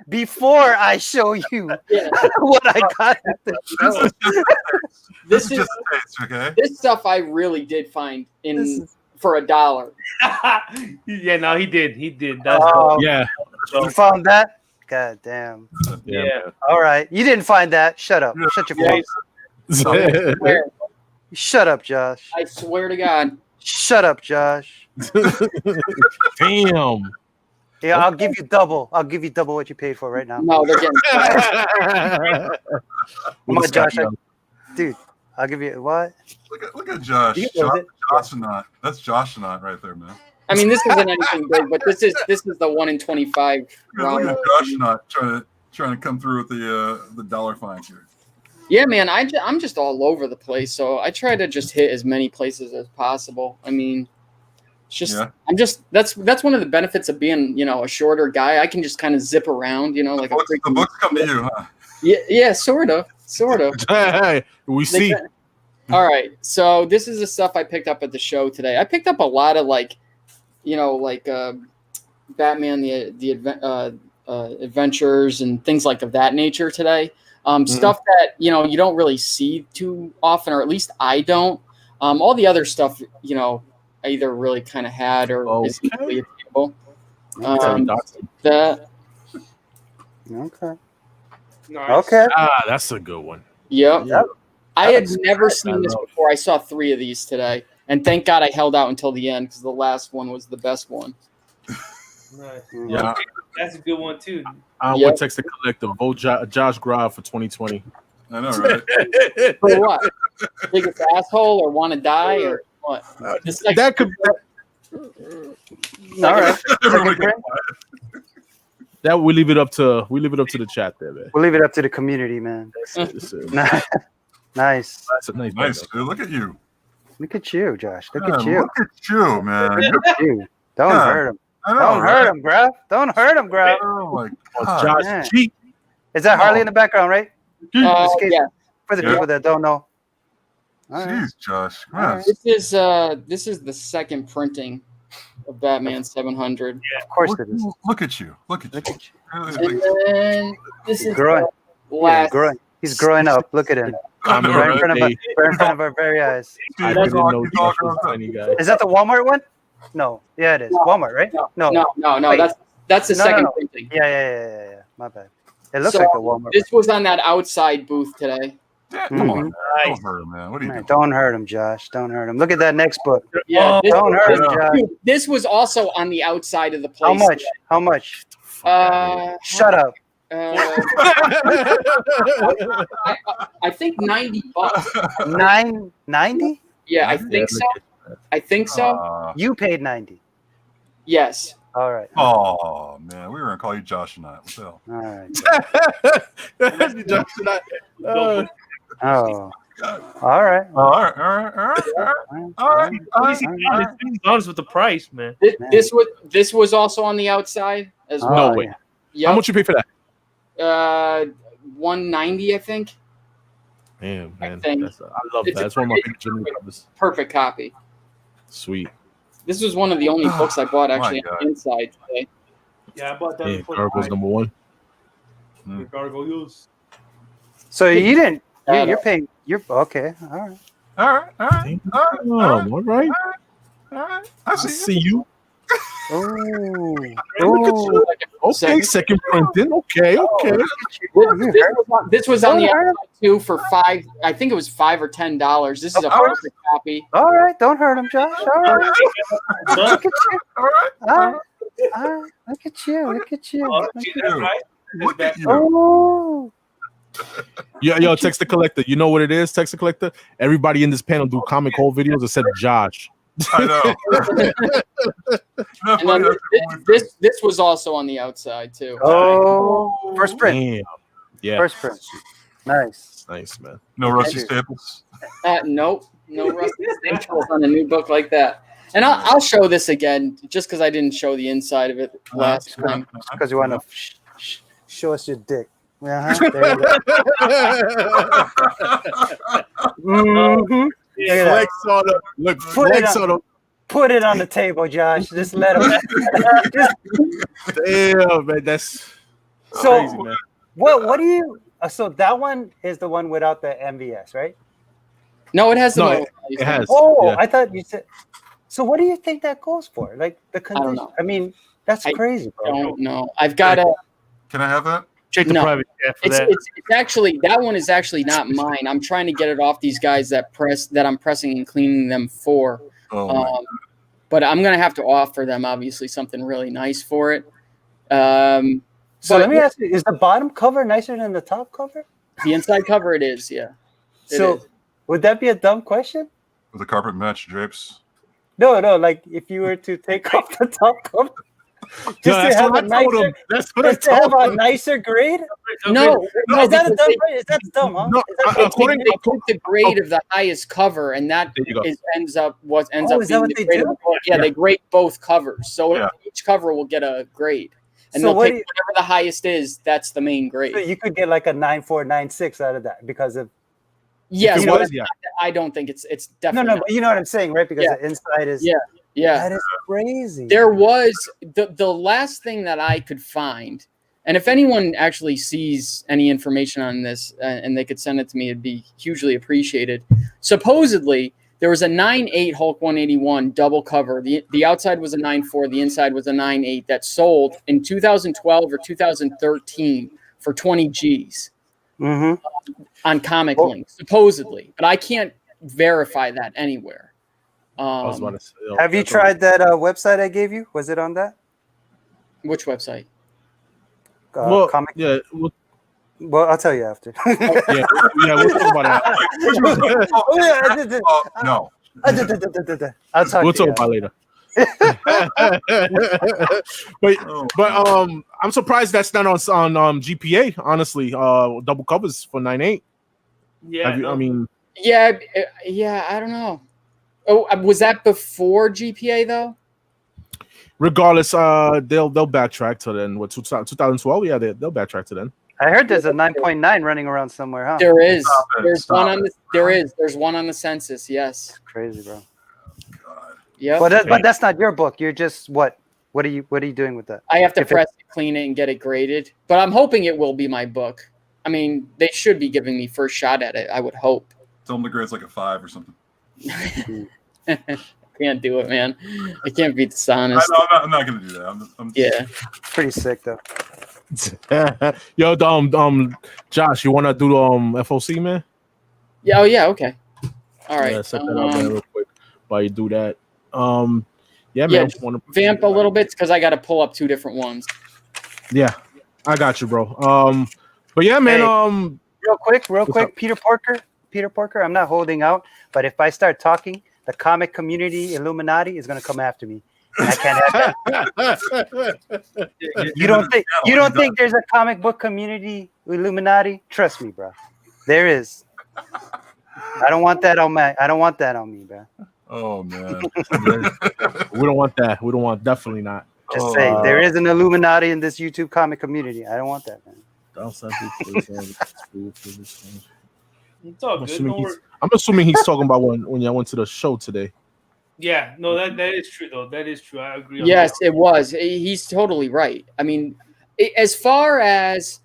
before I show you what I got at the show. This is just a taste, okay? This stuff I really did find for $1. Yeah, no, he did. Yeah. You found that? God damn. Yeah. All right. You didn't find that. Shut up. Shut your face. Shut up, Josh. I swear to God. Shut up, Josh. Damn. Yeah, I'll give you double. I'll give you double what you paid for right now. No, they're getting Come on, Josh. Dude, I'll give you what? Look at Josh. Josh-a-not. That's Josh-a-not right there, man. I mean, this isn't anything big, but this is the 1 in 25 Look round. at Josh-a-not trying to come through with the dollar fine here. Yeah, man, I'm just all over the place, so I try to just hit as many places as possible. I mean, it's just that's one of the benefits of being a shorter guy. I can just kind of zip around, like the books come to you, huh? Yeah, sort of. Hey, we see. All right, so this is the stuff I picked up at the show today. I picked up a lot of Batman the adventures and things like of that nature today. Stuff that you don't really see too often, or at least I don't. All the other stuff, I either really kind of had or is really attainable. That. Okay. Nice. Okay. That's a good one. Yep. I had never nice. seen this before. I saw 3 of these today, and thank God I held out until the end because the last one was the best one. Nice. Yeah. That's a good one too. What text to collect the vote Josh Grav for 2020. I know, right? For what? Biggest asshole or want to die or what? That could. All right. That we leave it up to the chat there, man. We'll leave it up to the community, man. Nice. That's a nice. Dude, look at you. Look at you, Josh. Look at you. Look at you, man. Look at you. Don't hurt him. I know, Don't hurt him, Grav. Don't hurt him, Grav. Oh my Josh man. cheap. Is that Harley in the background, right? Yeah. For the people that don't know. All right. Jeez, Josh. All This is the second printing of Batman 700. Of course it is. Look at you. Look at you. And then this is Growing. the last. Growing. He's growing up. Look at him. I know, Right in right? front of our very eyes. I didn't know Josh was a tiny guy. Is that the Walmart one? No. Yeah, it is. Walmart, right? No. No. That's the second printing. Yeah. My bad. It looks So, like the Walmart. This was on that outside booth today. Yeah, come on. Mhm. Don't hurt him, man. What are you doing? Don't hurt him, Josh. Don't hurt him. Look at that next book. Yeah, Don't hurt him, Josh. dude, this was also on the outside of the How place. much? How much? Shut up. I think $90. $9.90? Yeah, I think so. I think so. You paid 90. Yes. All right. Oh man, we were gonna call you Josh tonight. What the hell? All right. Oh, Oh. All right. All right. He's honest with the price, man. This was also on the outside as well. no way. Yep. How much you pay for that? $190, I think. Damn, man. Thing. I love that. That's one of my favorite Jimmy covers. Perfect copy. Sweet. This was one of the only books I bought actually My on the inside today. Yeah, I bought that Yeah, before. Gargoyle's number one. Gargoyles. So you didn't. Yeah, You're paying. You're okay. All right. All right. All right. I see you. Oh. Okay, second printing. Okay. This was on the outside too for $5. I think it was $5 or $10. This is a perfect copy. All right, don't hurt him, Josh. All right. Look at you. All right. All right. Look at you. Look at you. Look at you. Oh. Yo, Text the Collector. You know what it is, Text the Collector? Everybody in this panel do comic haul videos except Josh. I know. This was also on the outside too. Oh. First print. Damn. Yeah. First print. Nice. Nice, man. No rusty staples. Nope. No rusty staples on a new book like that. And I'll show this again just because I didn't show the inside of it last time. Because you want to show us your dick. There you go. Mm-hmm. Flex on him. Look, flex on him. Put it on the table, Josh. Just let him. Damn, man, that's so crazy, man. What do you? So that one is the one without the MVS, right? No, it has. It has. Oh, yeah. I thought you said. So what do you think that goes for? Like the condition? know. I mean, that's crazy, bro. I don't know. I've got a. Can I have that? Check the private chat for that. It's actually that one is actually not mine. I'm trying to get it off these guys that I'm pressing and cleaning them for. Oh, but I'm gonna have to offer them obviously something really nice for it. So let me ask you: is the bottom cover nicer than the top cover? The inside cover, it is. Yeah. Would that be a dumb question? with the carpet match drapes. No. Like if you were to take off the top cover. Just to have a nicer, a nicer grade? No, is that a dumb? Is that dumb? Huh? No, according to the grade of the highest cover, and that ends up being the grade. Yeah, they grade both covers, so each cover will get a grade, and they'll take whatever the highest is. That's the main grade. So you could get like a 9.4, 9.6 out of that because of. Yes, I don't think it's definitely no. But you know what I'm saying, right? Because the inside is. Yeah, that is crazy. There was the last thing that I could find, and if anyone actually sees any information on this and they could send it to me, it'd be hugely appreciated. Supposedly, there was a 9.8 Hulk 181 double cover. The outside was a 9.4, the inside was a 9.8 that sold in 2012 or 2013 for 20 G's on Comic Link, supposedly. But I can't verify that anywhere. Have you tried that website I gave you? Was it on that? Which website? Comic. Yeah. Well, I'll tell you after. We'll talk about that. No. I'll talk. We'll talk about it later. but I'm surprised that's not on GPA. Honestly, double covers for 9.8. Yeah, I mean, yeah, I don't know. Oh, was that before GPA though? Regardless, they'll backtrack to then. What 2012? Yeah, they'll backtrack to then. I heard there's a 9.9 running around somewhere, huh? There is. There's one on the census. Yes. That's crazy, bro. Yeah. But that's not your book. You're just what? What are you doing with that? I have to press it, clean it, and get it graded. But I'm hoping it will be my book. I mean, they should be giving me first shot at it. I would hope. Tell them the grade's like a 5 or something. Can't do it, man. I can't be dishonest. I'm not gonna do that. Yeah, pretty sick though. Yo, Josh, you wanna do FOC, man? Yeah. Oh, yeah. Okay. All right. Yeah, set that up there real quick while you do that. Yeah, man. Yeah, vamp a little bit because I got to pull up two different ones. Yeah, I got you, bro. But yeah, man. Real quick, Peter Porker. I'm not holding out, but if I start talking, the comic community Illuminati is gonna come after me. And I can't have that. You don't think there's a comic book community Illuminati? Trust me, bro. There is. I don't want that on me, bro. Oh man. We don't want that. We don't want, definitely not. Just say there is an Illuminati in this YouTube comic community. I don't want that, man. It's all good. No worries. I'm assuming he's talking about when y'all went to the show today. Yeah, no, that is true though. That is true. I agree. Yes, it was. He's totally right. I mean, as far as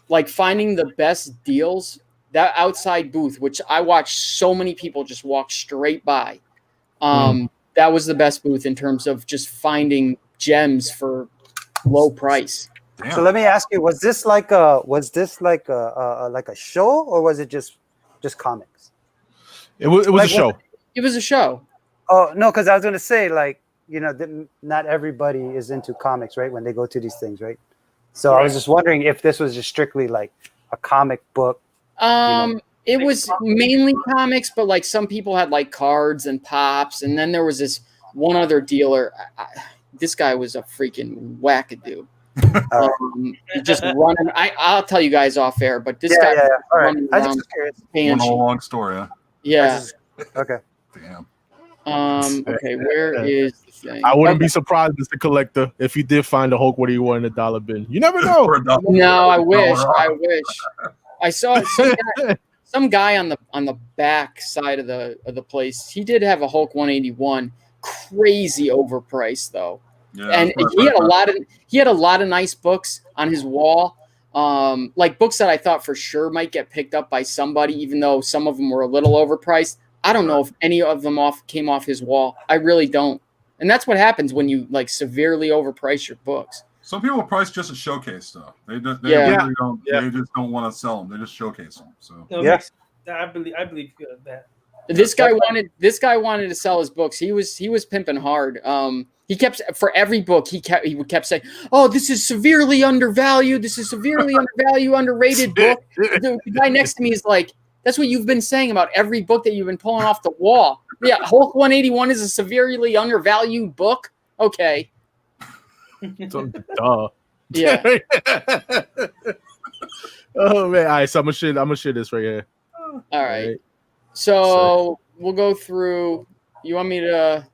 like finding the best deals, that outside booth, which I watched so many people just walk straight by, that was the best booth in terms of just finding gems for low price. Damn. So let me ask you: was this like a show, or was it just comics? It was a show. It was a show. Oh no, because I was gonna say, like, not everybody is into comics, right? When they go to these things, right? So I was just wondering if this was just strictly like a comic book. It was mainly comics, but like some people had like cards and pops, and then there was this one other dealer. This guy was a freaking wackadoo. Just running. I'll tell you guys off air, but this guy. All right. I just was curious. One whole long story. Huh? Yeah. Okay. Damn. Okay, where is the thing? I wouldn't be surprised, Mr. Collector, if you did find a Hulk what do you want in $1 bin. You never know. No, I wish. I saw some guy on the back side of the place. He did have a Hulk 181, crazy overpriced though. Yeah, and he had a lot of nice books on his wall. Like books that I thought for sure might get picked up by somebody, even though some of them were a little overpriced. I don't know if any of them came off his wall. I really don't. And that's what happens when you like severely overprice your books. Some people price just a showcase stuff. They just don't want to sell them. They just showcase them. So I believe that. This guy wanted to sell his books. He was pimping hard. He kept for every book he kept saying, "Oh, this is severely undervalued. This is severely underrated book." The guy next to me is like, "That's what you've been saying about every book that you've been pulling off the wall." Yeah, Hulk 181 is a severely undervalued book. Okay. Duh. Yeah. Oh man! All right, so I'm gonna share this right here. All right. So we'll go through. You want me to?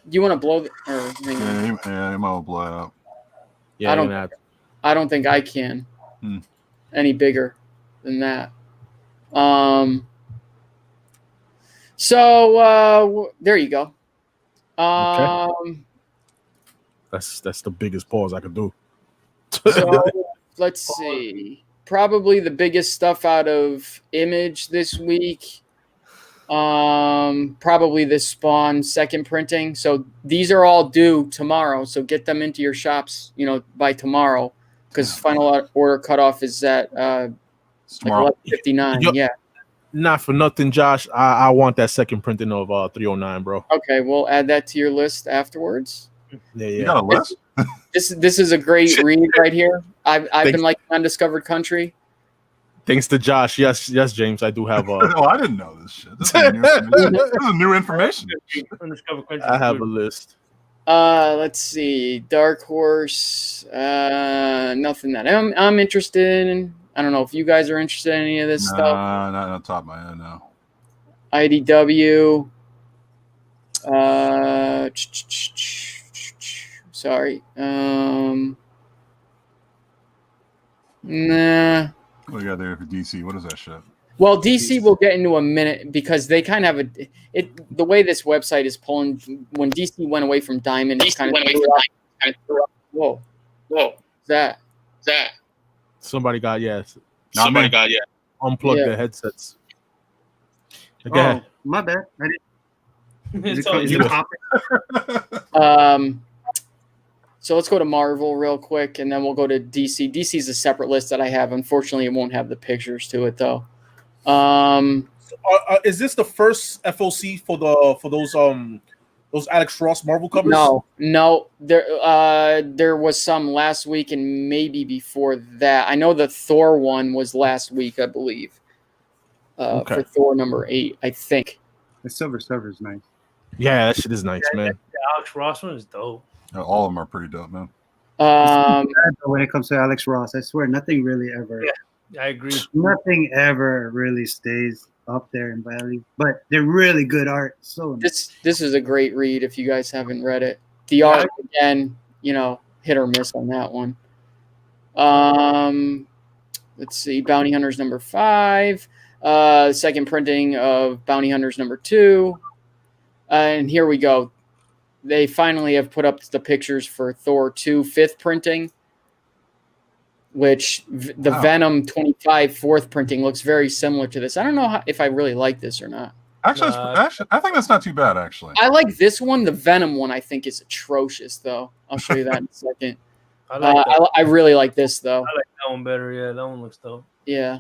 Do you want to blow the? Yeah, you might well blow it up. Yeah, I don't think I can. Any bigger than that. So there you go. Okay. That's the biggest pause I could do. So let's see. Probably the biggest stuff out of Image this week. Probably this Spawn second printing. So these are all due tomorrow. So get them into your shops, by tomorrow, because final order cutoff is at tomorrow. 11:59. Yeah. Not for nothing, Josh. I want that second printing of 309, bro. Okay, we'll add that to your list afterwards. Yeah. You got a list? This is a great read right here. I've been liking Undiscovered Country. Thanks to Josh. Yes, James. I do have. Oh, I didn't know this shit. This is new information. Undiscovered Country. I have a list. Let's see. Dark Horse. Nothing that I'm interested in. I don't know if you guys are interested in any of this stuff. Not on top of my head, no. IDW. Sorry. Nah. What do you got there for DC? What is that shit? Well, DC we'll get into a minute because they kind of have the way this website is pulling. When DC went away from Diamond, it's kind of whoa. That. Somebody got unplugged their headsets. Oh, my bad. I didn't. So let's go to Marvel real quick, and then we'll go to DC. DC is a separate list that I have. Unfortunately, it won't have the pictures to it though. Is this the first FOC for those Alex Ross Marvel covers? No. There was some last week and maybe before that. I know the Thor one was last week, I believe. For Thor number 8, I think. The Silver Surfer is nice. Yeah, that shit is nice, man. The Alex Ross one is dope. All of them are pretty dope, man. When it comes to Alex Ross, I swear nothing really ever. Yeah, I agree. Nothing ever really stays up there in value, but they're really good art. So this is a great read if you guys haven't read it. The art again, hit or miss on that one. Let's see, Bounty Hunters number 5. Second printing of Bounty Hunters #2. And here we go. They finally have put up the pictures for Thor 2 5th printing, which the Venom 25 4th printing looks very similar to this. I don't know if I really like this or not. Actually, I think that's not too bad, actually. I like this one. The Venom one, I think, is atrocious, though. I'll show you that in a second. I really like this, though. I like that one better. Yeah, that one looks dope. Yeah.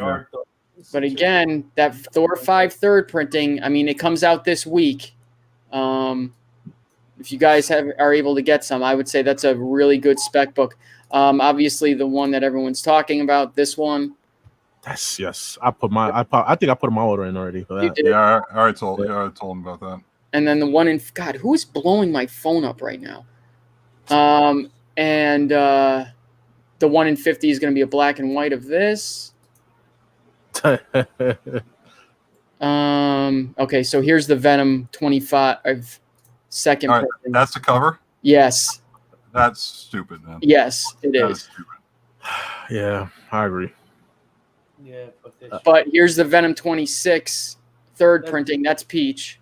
Art, though. But again, that Thor 5 3rd printing, I mean, it comes out this week. If you guys are able to get some, I would say that's a really good spec book. Obviously, the one that everyone's talking about, this one. Yes. I think I put my order in already for that. Yeah, I already told him about that. And then the one in God, who is blowing my phone up right now? And the one in 50 is going to be a black and white of this. Okay, so here's the Venom 25 second. All right, that's the cover. Yes. That's stupid, man. Yes, it is. Stupid. Yeah, I agree. Yeah, but here's the Venom 26 3rd printing. That's peach.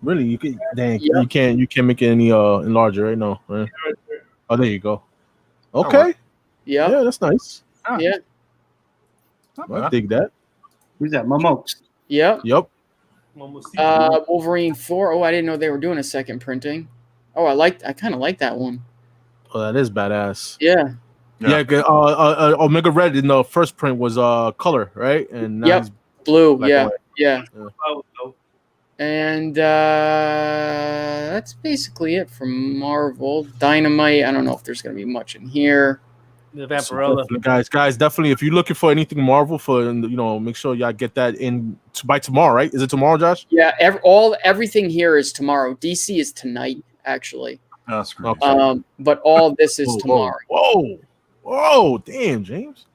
Really, you can. Dang, you can't make it any larger, right? No. Right? Oh, there you go. Okay. Yeah. Yeah, that's nice. Yeah. I dig that. Who's that? Momokes. Yep. Wolverine Wolverine 4. Oh, I didn't know they were doing a second printing. Oh, I kind of like that one. Oh, that is badass. Yeah. Omega Red in the first print was color, right? And now he's blue. Yeah. Oh, and that's basically it from Marvel. Dynamite. I don't know if there's going to be much in here. The Vampirella. Guys, definitely. If you're looking for anything Marvel, make sure y'all get that in by tomorrow, right? Is it tomorrow, Josh? Yeah. Everything here is tomorrow. DC is tonight, actually. But all this is tomorrow. Whoa, damn, James.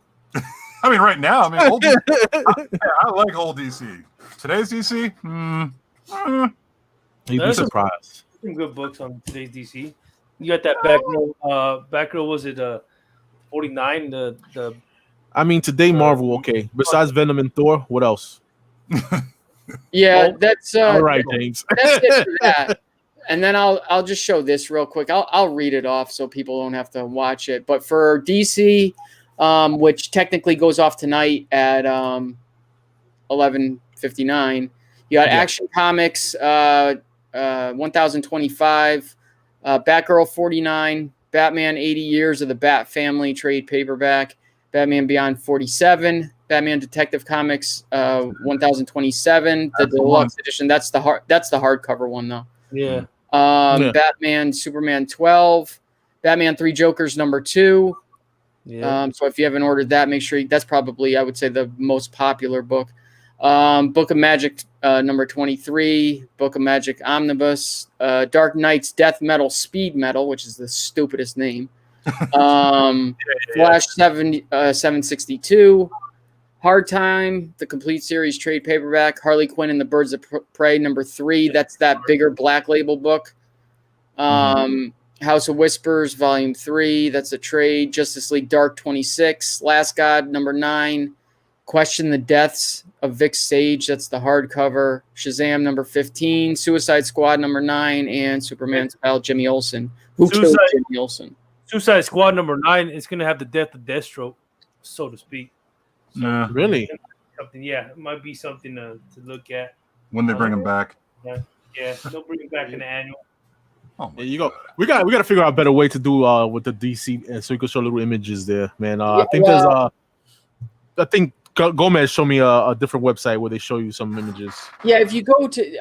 I mean, right now, old DC, I like old DC. Today's DC, you'd be surprised. Some good books on today's DC. You got that back row. Was it 49? Today Marvel. Okay. Besides Venom and Thor, what else? Yeah, that's all right, James. That's it for that. And then I'll just show this real quick. I'll read it off so people don't have to watch it. But for DC, which technically goes off tonight at 11:59, you got Action Comics 1025, Batgirl 49, Batman 80 Years of the Bat Family trade paperback, Batman Beyond 47, Batman Detective Comics 1027, the deluxe edition. That's the hardcover one though. Yeah. Batman Superman 12, Batman 3 Jokers #2. Yeah. So if you haven't ordered that, make sure that's probably, I would say, the most popular book. Book of Magic #23, Book of Magic Omnibus, Dark Knight's Death Metal Speed Metal, which is the stupidest name. Flash 762, Hard Time, the complete series trade paperback, Harley Quinn and the Birds of Prey #3. That's that bigger black label book. House of Whispers Volume 3. That's a trade. Justice League Dark 26. Last God #9. Question the Deaths of Vic Sage. That's the hardcover. Shazam #15. Suicide Squad #9. And Superman's pal Jimmy Olsen. Who killed Jimmy Olsen? Suicide Squad #9 is going to have the death of Deathstroke, so to speak. So really? Something, it might be something to look at. When they bring him back. Yeah, they'll bring him back in the annual. Oh there you go. We got to figure out a better way to do with the DC, so we can show little images there, man. I think Gomez showed me a different website where they show you some images. Yeah, if you go to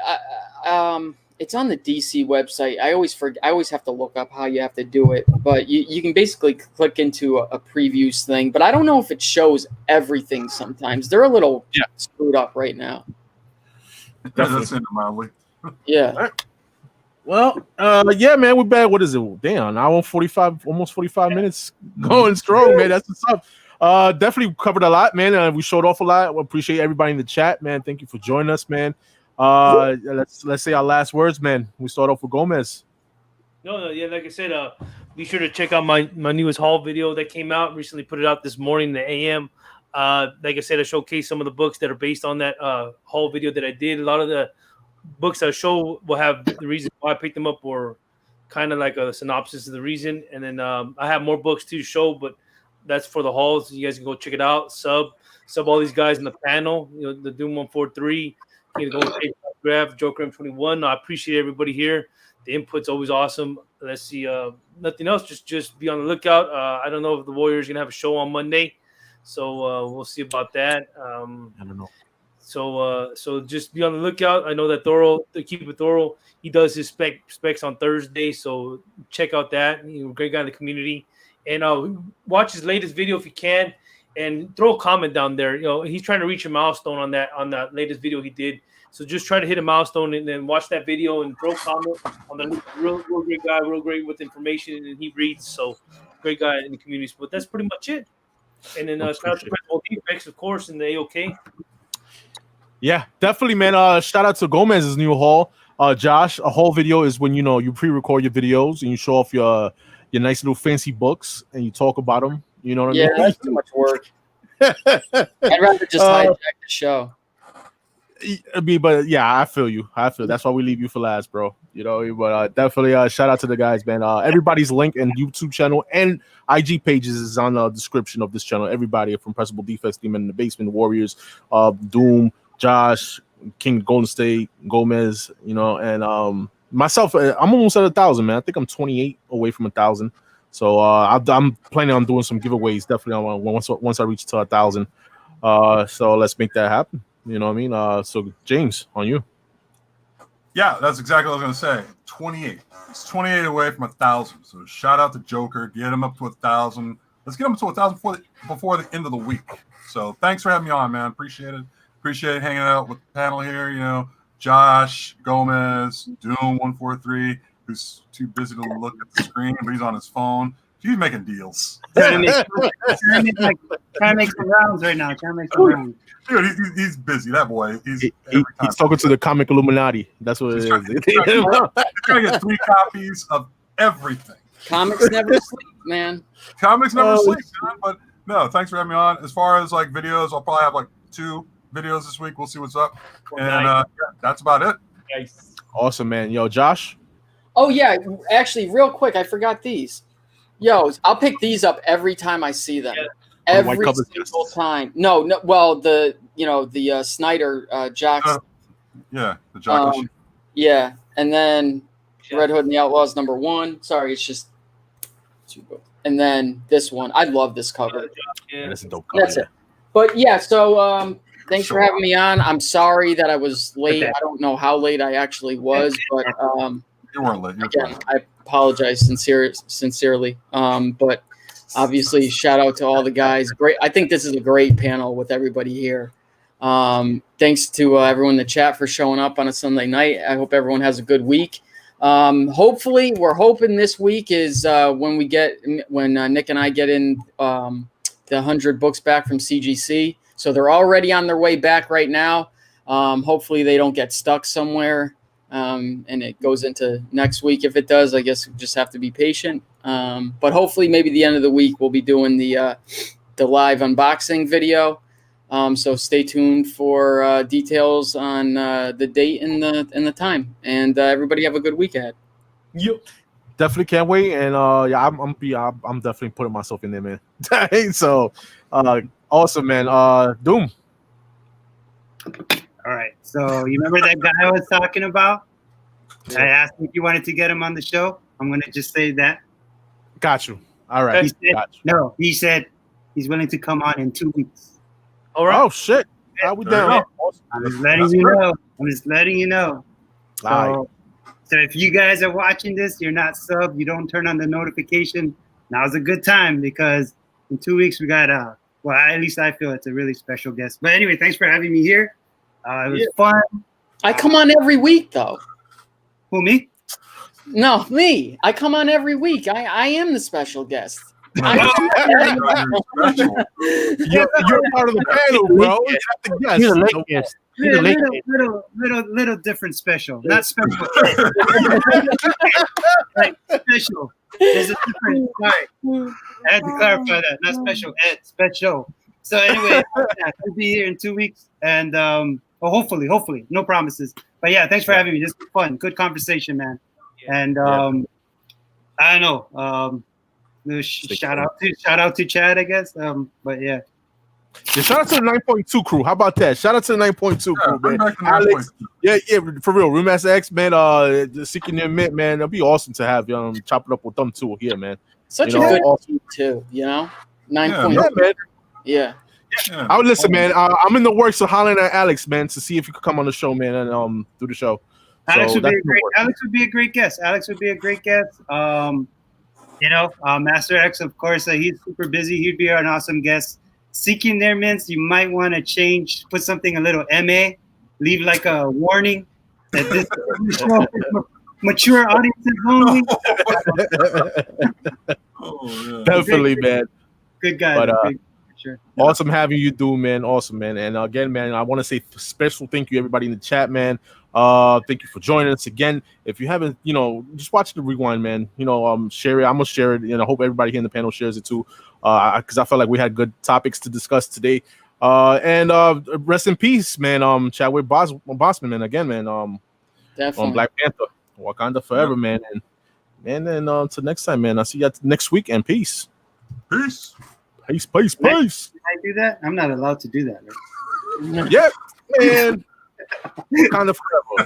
it's on the DC website. I always have to look up how you have to do it, but you can basically click into a previews thing. But I don't know if it shows everything. Sometimes they're a little screwed up right now. That's mildly. Yeah. Right. Well, man, we're back. What is it? Damn, an hour 45, almost 45 minutes going strong, man. That's what's up. Definitely covered a lot, man. We showed off a lot. We appreciate everybody in the chat, man. Thank you for joining us, man. Let's say our last words, man. We start off with Gomez. No, like I said, be sure to check out my newest haul video that came out recently. Put it out this morning, the AM. Like I said, I showcase some of the books that are based on that haul video that I did. A lot of the books I show will have the reason why I picked them up, or kind of like a synopsis of the reason. And then I have more books to show, but that's for the hauls. You guys can go check it out. Sub all these guys in the panel. The Doom 143. You can go Grav, Joker M21. I appreciate everybody here. The input's always awesome. Let's see. Nothing else. Just be on the lookout. I don't know if the Warriors gonna have a show on Monday, so we'll see about that. I don't know. So just be on the lookout. I know that Thoro, keep it Thoro, he does his specs on Thursday, so check out that. Great guy in the community, and watch his latest video if you can, and throw a comment down there. He's trying to reach a milestone on that latest video he did. So just try to hit a milestone and then watch that video and throw a comment on the real great guy, real great with information, and he reads. So great guy in the community. But that's pretty much it. And then shout out to Pressable Defects, of course, and the AOK. Yeah, definitely, man. Shout out to Gomez's new haul. Josh, a haul video is when you pre-record your videos and you show off your nice little fancy books and you talk about them. You know what I mean? Yeah, that's too much work. I'd rather just hijack the show. But yeah, I feel you. That's why we leave you for last, bro. But definitely shout out to the guys, man. Everybody's link and YouTube channel and IG pages is on the description of this channel. Everybody from Pressable Defects, Demon in the Basement, Warriors, Doom, Josh, King Golden State, Gomez, and myself. I'm almost at 1,000, man. I think I'm 28 away from 1,000. So I'm planning on doing some giveaways. Definitely once I reach to 1,000. So let's make that happen. You know what I mean? So James, on you. Yeah, that's exactly what I was going to say. 28. It's 28 away from 1,000. So shout out to Joker. Get him up to 1,000. Let's get him to 1,000 before the end of the week. So thanks for having me on, man. Appreciate it. Appreciate hanging out with the panel here. Josh, Gomez, Doom 143, who's too busy to look at the screen, but he's on his phone. He's making deals. Trying to make some rounds right now. Dude, he's busy. That boy. He's talking to the comic Illuminati. That's what it is. He's trying to get 3 copies of everything. Comics never sleep, man. Comics never sleep, man. But no, thanks for having me on. As far as like videos, I'll probably have like 2 videos this week. We'll see what's up. And that's about it. Nice. Awesome, man. Yo, Josh. Oh yeah, actually, real quick, I forgot these. Yo, I'll pick these up every time I see them. Yeah. Every single time. No. Well, the Snyder Jocks. Yeah, the Jock. Yeah, and then Red Hood and the Outlaws #1. Sorry, it's just 2 books. And then this one. I love this cover. Yeah, that's a dope cover. That's it. But yeah, so thanks for having me on. I'm sorry that I was late. I don't know how late I actually was, but you weren't late. Again, I apologize sincerely. But obviously, shout out to all the guys. Great. I think this is a great panel with everybody here. Thanks to everyone in the chat for showing up on a Sunday night. I hope everyone has a good week. Hopefully, we're hoping this week is when Nick and I get in the 100 books back from CGC. So they're already on their way back right now. Hopefully, they don't get stuck somewhere. And it goes into next week. If it does, I guess we just have to be patient. But hopefully, maybe the end of the week we'll be doing the live unboxing video. So stay tuned for details on the date and the time. And everybody have a good week ahead. Yep. Definitely can't wait. And I'm definitely putting myself in there, man. So awesome, man. Doom. All right. So you remember that guy I was talking about? I asked him if you wanted to get him on the show. I'm going to just say that. Got you. All right. He said he's willing to come on in 2 weeks. All right. Oh, shit. How we down? I'm just letting you know. So if you guys are watching this, you're not subbed, you don't turn on the notification, now's a good time because in 2 weeks we got well, at least I feel it's a really special guest. But anyway, thanks for having me here. It was fun. I come on every week, though. Who, me? No, me. I come on every week. I am the special guest. You're part of the panel, bro. You're the late guest. Little different special. Not special. Like special. There's a difference. Sorry. I had to clarify that. Not special ed. Special. So anyway, we'll be here in 2 weeks, and hopefully, no promises. But yeah, thanks for having me. This was fun, good conversation, man. And I don't know. Shout out to Chad, I guess. But yeah. Shout out to the 9.2 crew. How about that? Shout out to the 9.2 crew, man. Alex, yeah, for real. Remaster X, man. Seeking Near Mint, man. That'd be awesome to have chop it up with them too here, man. Such a good team too, 9.2. Yeah, man. Yeah. I would listen, man. I'm in the works of hollering at Alex, man, to see if he could come on the show, man, and do the show. Alex would be a great guest. Master X, of course, he's super busy. He'd be an awesome guest. Seeking Their Mints, you might want to change, put something a little MA, leave like a warning that this is show for mature audiences only. Definitely, man. Good guy. But, sure. Awesome having you, man. Awesome, man. And again, man, I want to say special thank you everybody in the chat, man. Thank you for joining us again. If you haven't, just watch the rewind, man. Share it. I'm gonna share it, and I hope everybody here in the panel shares it too. Because I felt like we had good topics to discuss today. And rest in peace, man. Chadwick Boseman, man. Again, man. Definitely. Black Panther, Wakanda forever, man. And then until next time, man. I'll see you next week. And peace. Peace. Peace. Can I do that? I'm not allowed to do that. Right? Yeah, man. Wakanda forever.